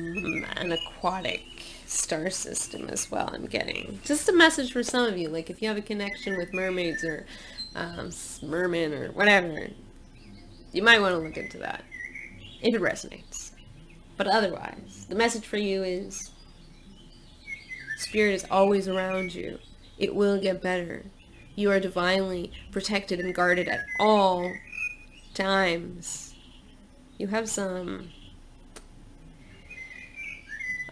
an aquatic star system as well, I'm getting. Just a message for some of you, like if you have a connection with mermaids or mermen or whatever, you might want to look into that if it resonates. But otherwise, the message for you is Spirit is always around you. It will get better. You are divinely protected and guarded at all times. You have some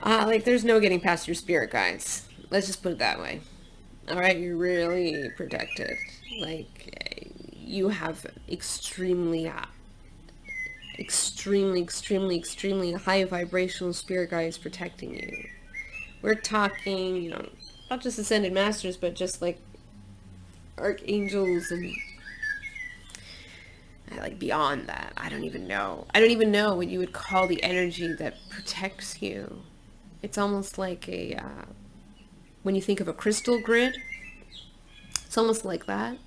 like there's no getting past your spirit guides. Let's just put it that way. All right, you're really protected. Like you have extremely high vibrational spirit guides protecting you. We're talking, you know, not just ascended masters, but just like archangels and like beyond that. I don't even know what you would call the energy that protects you. It's almost like a when you think of a crystal grid, it's almost like that.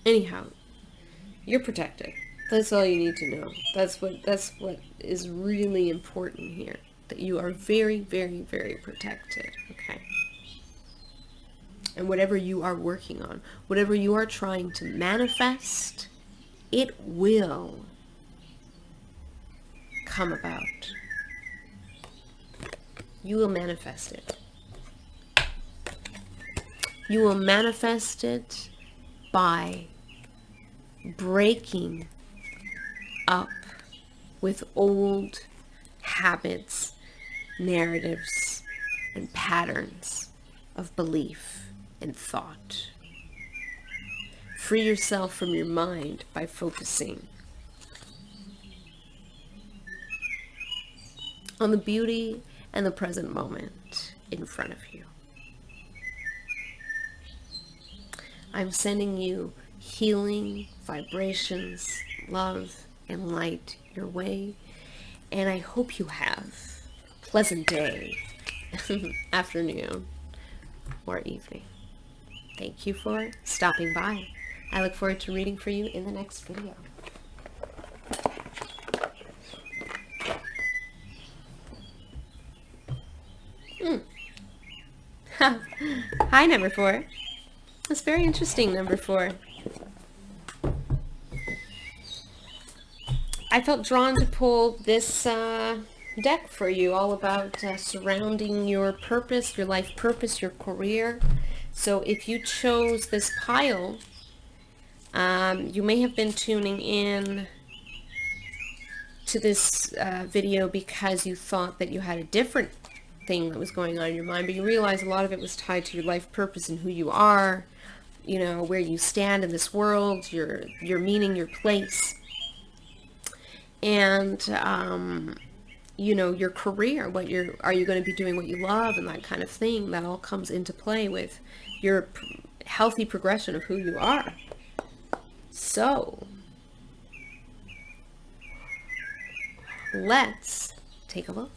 Anyhow, you're protected. That's all you need to know. That's what is really important here. That you are very, very, very protected. Okay. And whatever you are working on, whatever you are trying to manifest, it will come about. You will manifest it. You will manifest it by breaking up with old habits, narratives, and patterns of belief and thought. Free yourself from your mind by focusing on the beauty and the present moment in front of you. I'm sending you healing vibrations, love, and light your way, and I hope you have a pleasant day, afternoon, or evening. Thank you for stopping by. I look forward to reading for you in the next video. Hi, number 4. That's very interesting, number 4. I felt drawn to pull this deck for you, all about surrounding your purpose, your life purpose, your career. So if you chose this pile, you may have been tuning in to this video because you thought that you had a different thing that was going on in your mind, but you realize a lot of it was tied to your life purpose and who you are, you know, where you stand in this world, your meaning, your place, and you know, your career, are you going to be doing what you love, and that kind of thing. That all comes into play with your healthy progression of who you are. So let's take a look.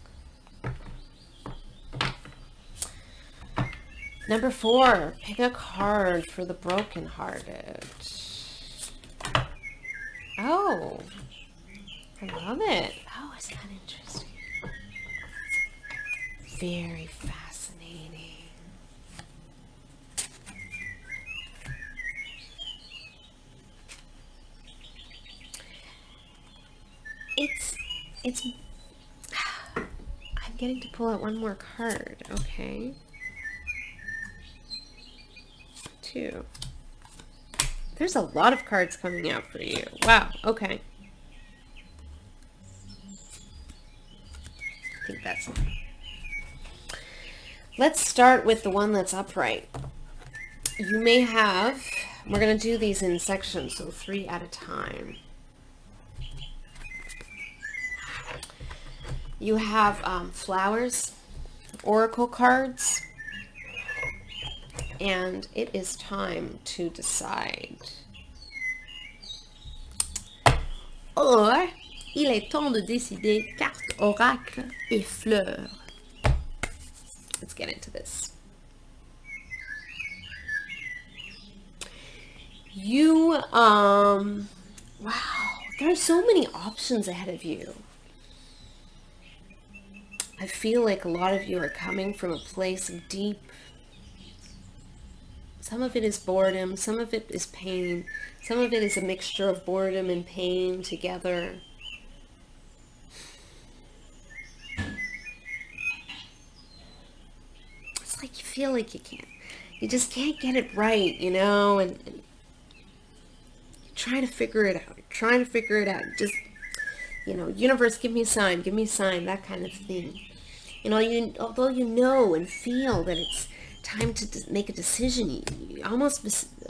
Number 4, pick a card for the brokenhearted. Oh, I love it. Oh, isn't that interesting? Very fascinating. It's I'm getting to pull out one more card. Okay. 2. There's a lot of cards coming out for you. Wow. Okay. I think that's it. Let's start with the one that's upright. You may have, we're going to do these in sections, so 3 at a time. You have flowers, oracle cards, and it is time to decide. Or, il est temps de décider, carte, oracle et fleurs. Let's get into this. You, wow, there are so many options ahead of you. I feel like a lot of you are coming from a place of deep, some of it is boredom, some of it is pain, some of it is a mixture of boredom and pain together. It's like you feel like you just can't get it right, and you're trying to figure it out. You're trying to figure it out. Just, universe, give me a sign, that kind of thing. Although you know and feel that it's time to make a decision, you're almost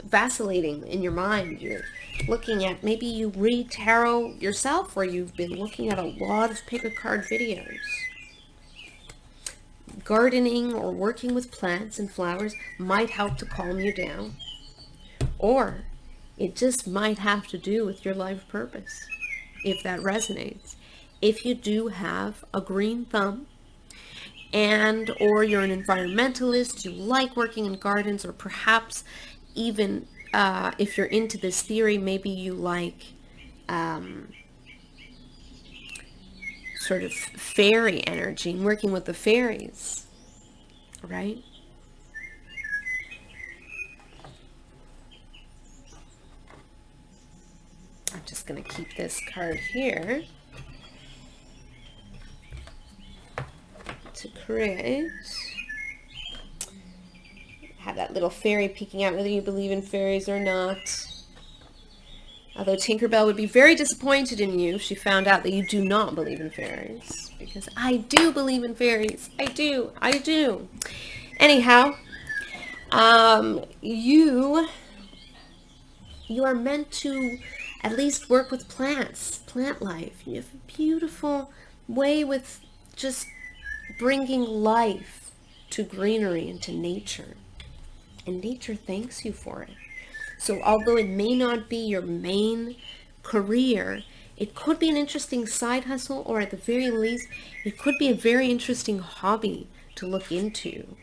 vacillating in your mind. You're looking at, maybe you read tarot yourself, or you've been looking at a lot of pick-a-card videos. Gardening or working with plants and flowers might help to calm you down. Or it just might have to do with your life purpose, if that resonates. If you do have a green thumb, or you're an environmentalist, you like working in gardens, or perhaps even if you're into this theory, maybe you like sort of fairy energy and working with the fairies, right? I'm just going to keep this card here to create. Have that little fairy peeking out, whether you believe in fairies or not. Although Tinkerbell would be very disappointed in you if she found out that you do not believe in fairies. Because I do believe in fairies. I do. Anyhow, you are meant to at least work with plants, plant life. You have a beautiful way with just bringing life to greenery and to nature. And nature thanks you for it. So although it may not be your main career, it could be an interesting side hustle, or at the very least, it could be a very interesting hobby to look into.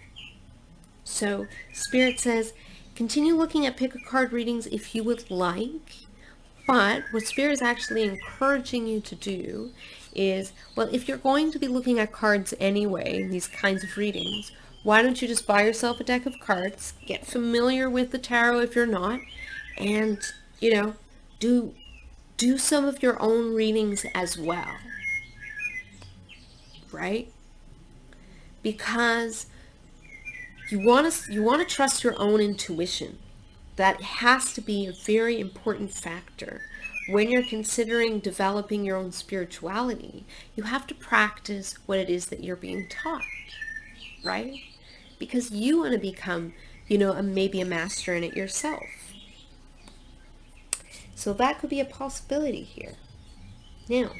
So Spirit says, continue looking at pick-a-card readings if you would like, but what Spirit is actually encouraging you to do is, well, if you're going to be looking at cards anyway, these kinds of readings, why don't you just buy yourself a deck of cards, get familiar with the tarot if you're not, and, do some of your own readings as well, right? Because you want to trust your own intuition. That has to be a very important factor. When you're considering developing your own spirituality, you have to practice what it is that you're being taught, right? Because you want to become, maybe a master in it yourself. So that could be a possibility here. Now,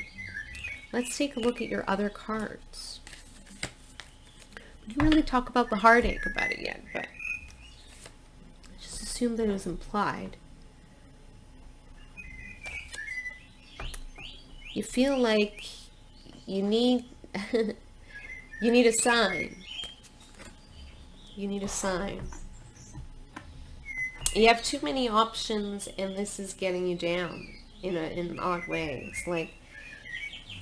let's take a look at your other cards. We didn't really talk about the heartache about it yet, but just assume that it was implied. You feel like you need a sign. You need a sign. You have too many options, and this is getting you down in an odd way. It's like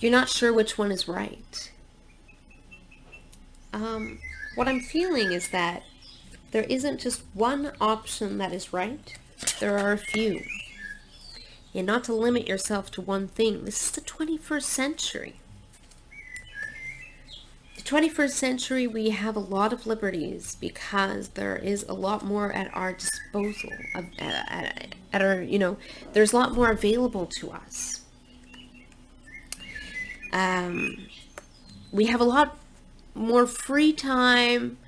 you're not sure which one is right. What I'm feeling is that there isn't just one option that is right. There are a few. And not to limit yourself to one thing. This is the 21st century. The 21st century, we have a lot of liberties because there is a lot more at our disposal. There's a lot more available to us. We have a lot more free time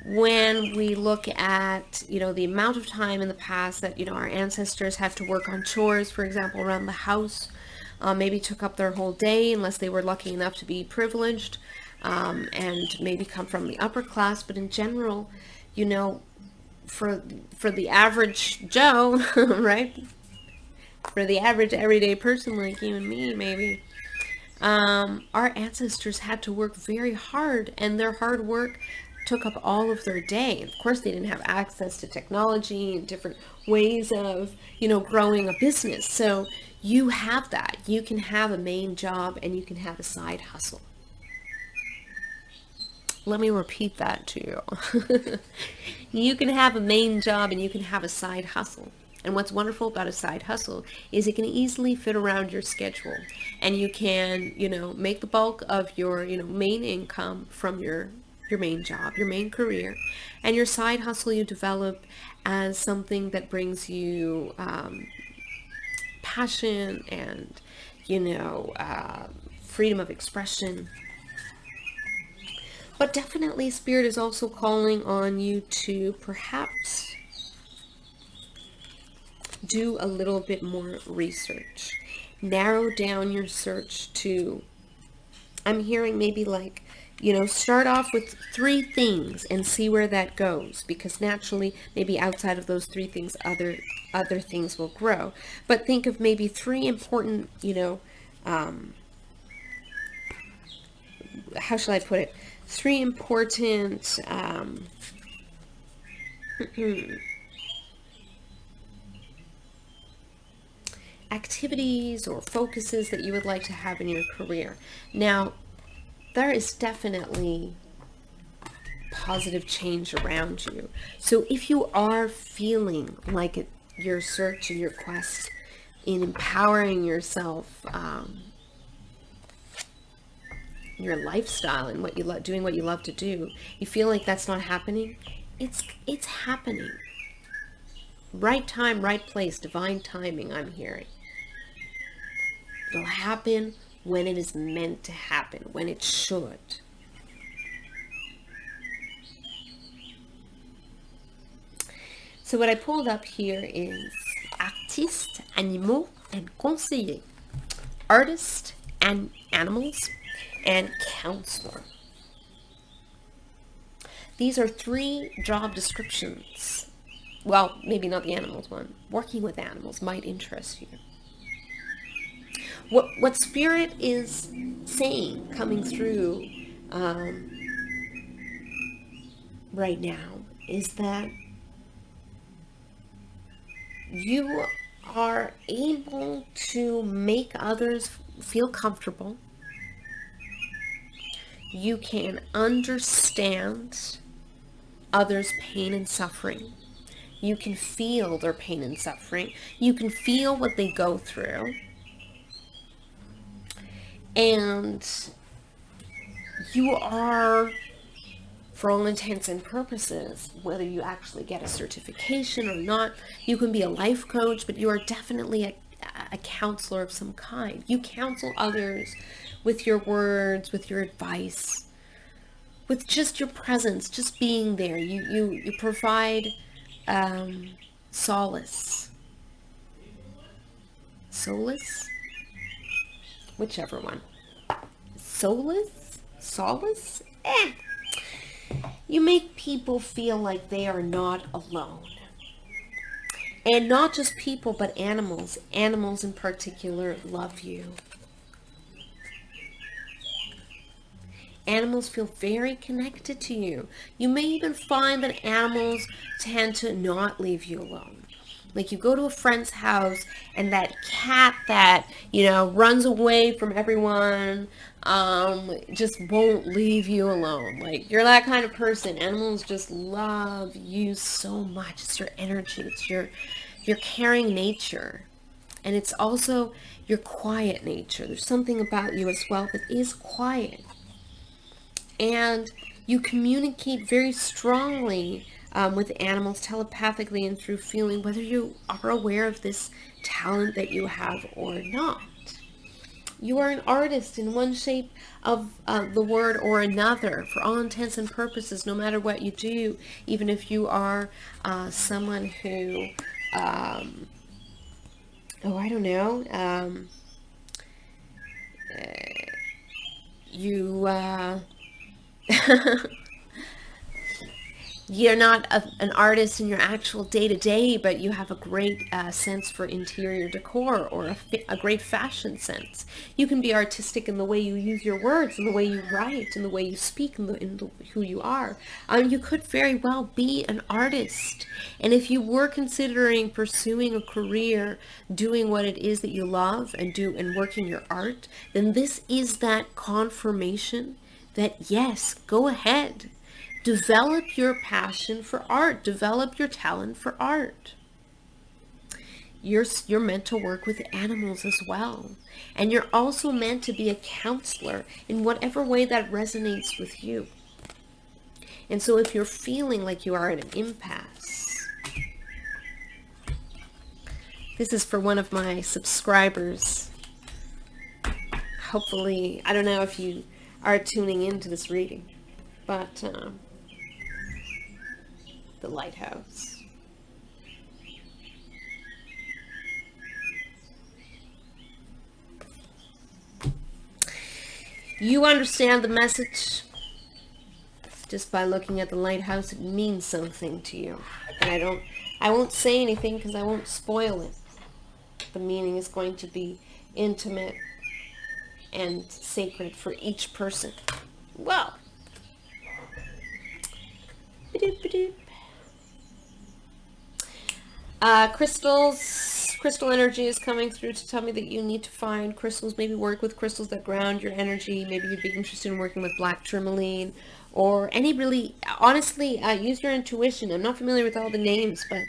when we look at, the amount of time in the past that, our ancestors have to work on chores, for example, around the house, maybe took up their whole day unless they were lucky enough to be privileged, and maybe come from the upper class. But in general, for the average Joe, right? For the average everyday person like you and me, maybe, our ancestors had to work very hard, and their hard work took up all of their day. Of course, they didn't have access to technology and different ways of, growing a business. So you have that. You can have a main job and you can have a side hustle. Let me repeat that to you. You can have a main job and you can have a side hustle. And what's wonderful about a side hustle is it can easily fit around your schedule. And you can, make the bulk of your, main income from your main job, your main career. And your side hustle you develop as something that brings you passion and, freedom of expression. But definitely Spirit is also calling on you to perhaps do a little bit more research. Narrow down your search to, I'm hearing maybe like, start off with 3 things and see where that goes, because naturally maybe outside of those 3 things other things will grow. But think of maybe 3 important, how shall I put it? 3 important activities or focuses that you would like to have in your career. Now, there is definitely positive change around you. So if you are feeling like your search and your quest in empowering yourself, your lifestyle and what you love, doing what you love to do, you feel like that's not happening, it's happening. Right time, right place, divine timing, I'm hearing. It'll happen when it is meant to happen, when it should. So what I pulled up here is artistes, animaux, and conseillers. Artist and animals and counselor. These are 3 job descriptions. Well, maybe not the animals one. Working with animals might interest you. What Spirit is saying, coming through right now, is that you are able to make others feel comfortable. You can understand others' pain and suffering. You can feel their pain and suffering. You can feel what they go through. And you are, for all intents and purposes, whether you actually get a certification or not, you can be a life coach, but you are definitely a counselor of some kind. You counsel others with your words, with your advice, with just your presence, just being there. You provide solace. Solace? Whichever one. Solace? You make people feel like they are not alone. And not just people, but animals. Animals in particular love you. Animals feel very connected to you. You may even find that animals tend to not leave you alone. Like you go to a friend's house and that cat that, runs away from everyone, just won't leave you alone. Like you're that kind of person. Animals just love you so much. It's your energy. It's your caring nature. And it's also your quiet nature. There's something about you as well that is quiet. And you communicate very strongly with animals telepathically and through feeling, whether you are aware of this talent that you have or not. You are an artist in one shape of the word or another, for all intents and purposes, no matter what you do, even if you are someone who, I don't know, you... You're not an artist in your actual day-to-day, but you have a great sense for interior decor or a great fashion sense. You can be artistic in the way you use your words, in the way you write, in the way you speak, in who you are. You could very well be an artist. And if you were considering pursuing a career, doing what it is that you love and working your art, then this is that confirmation that yes, go ahead. Develop your passion for art. Develop your talent for art. You're meant to work with animals as well. And you're also meant to be a counselor in whatever way that resonates with you. And so if you're feeling like you are at an impasse, this is for one of my subscribers. Hopefully, I don't know if you are tuning into this reading, but the lighthouse. You understand the message just by looking at the lighthouse. It means something to you. And I won't say anything because I won't spoil it. The meaning is going to be intimate and sacred for each person. Well, crystal energy is coming through to tell me that you need to find crystals, maybe work with crystals that ground your energy. Maybe you'd be interested in working with black tourmaline or any really, honestly, use your intuition. I'm not familiar with all the names, but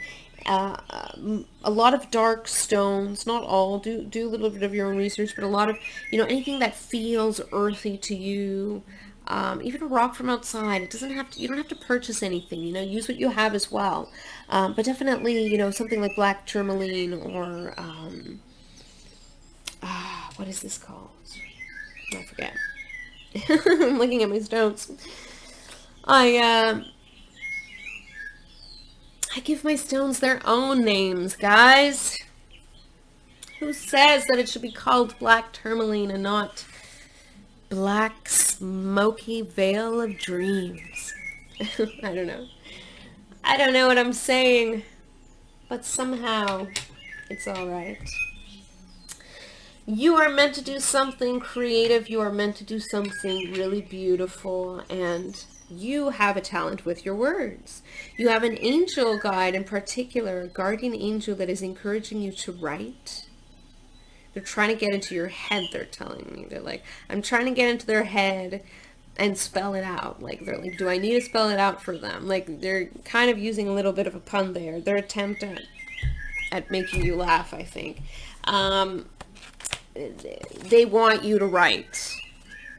a lot of dark stones, not all, do a little bit of your own research, but a lot of, anything that feels earthy to you. Even a rock from outside. It doesn't have to, you don't have to purchase anything, use what you have as well. But definitely, something like black tourmaline or, what is this called? I forget. I'm looking at my stones. I give my stones their own names, guys. Who says that it should be called black tourmaline and not black smoky veil of dreams? I don't know. I don't know what I'm saying, but somehow it's all right. You are meant to do something creative. You are meant to do something really beautiful, and you have a talent with your words. You have an angel guide, in particular, a guardian angel that is encouraging you to write. They're trying to get into your head, they're telling me. They're like, I'm trying to get into their head and spell it out. Like, they're like, do I need to spell it out for them? Like, they're kind of using a little bit of a pun there. Their attempt at making you laugh, I think. They want you to write.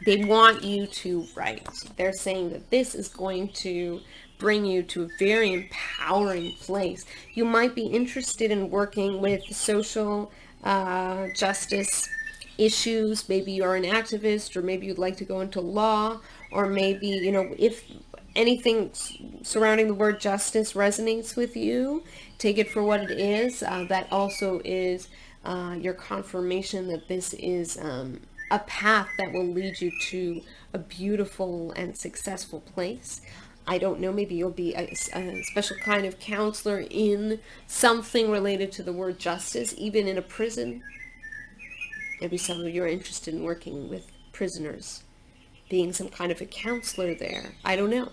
They want you to write. They're saying that this is going to bring you to a very empowering place. You might be interested in working with social justice issues. Maybe you're an activist, or maybe you'd like to go into law, or maybe, if anything surrounding the word justice resonates with you, take it for what it is. That also is your confirmation that this is a path that will lead you to a beautiful and successful place. I don't know, maybe you'll be a special kind of counselor in something related to the word justice, even in a prison. Maybe some of you are interested in working with prisoners, being some kind of a counselor there. I don't know.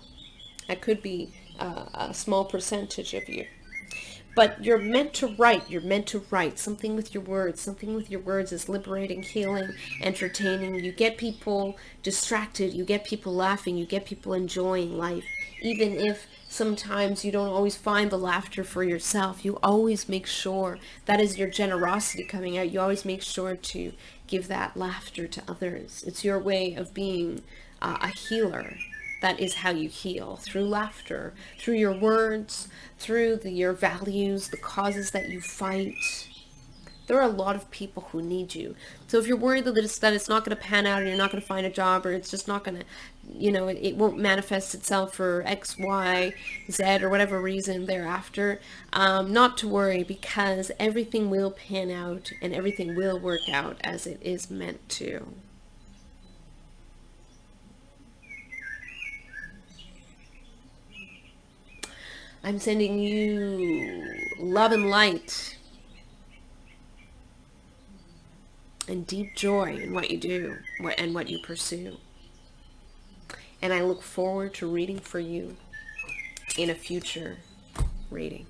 That could be a small percentage of you. But you're meant to write. You're meant to write something with your words. Something with your words is liberating, healing, entertaining. You get people distracted. You get people laughing. You get people enjoying life. Even if sometimes you don't always find the laughter for yourself, you always make sure that is your generosity coming out. You always make sure to give that laughter to others. It's your way of being a healer. That is how you heal, through laughter, through your words, through your values, the causes that you fight. There are a lot of people who need you. So if you're worried that it's not going to pan out, or you're not going to find a job, or it's just not going to, it won't manifest itself for X, Y, Z, or whatever reason thereafter, not to worry, because everything will pan out and everything will work out as it is meant to. I'm sending you love and light and deep joy in what you do and what you pursue. And I look forward to reading for you in a future reading.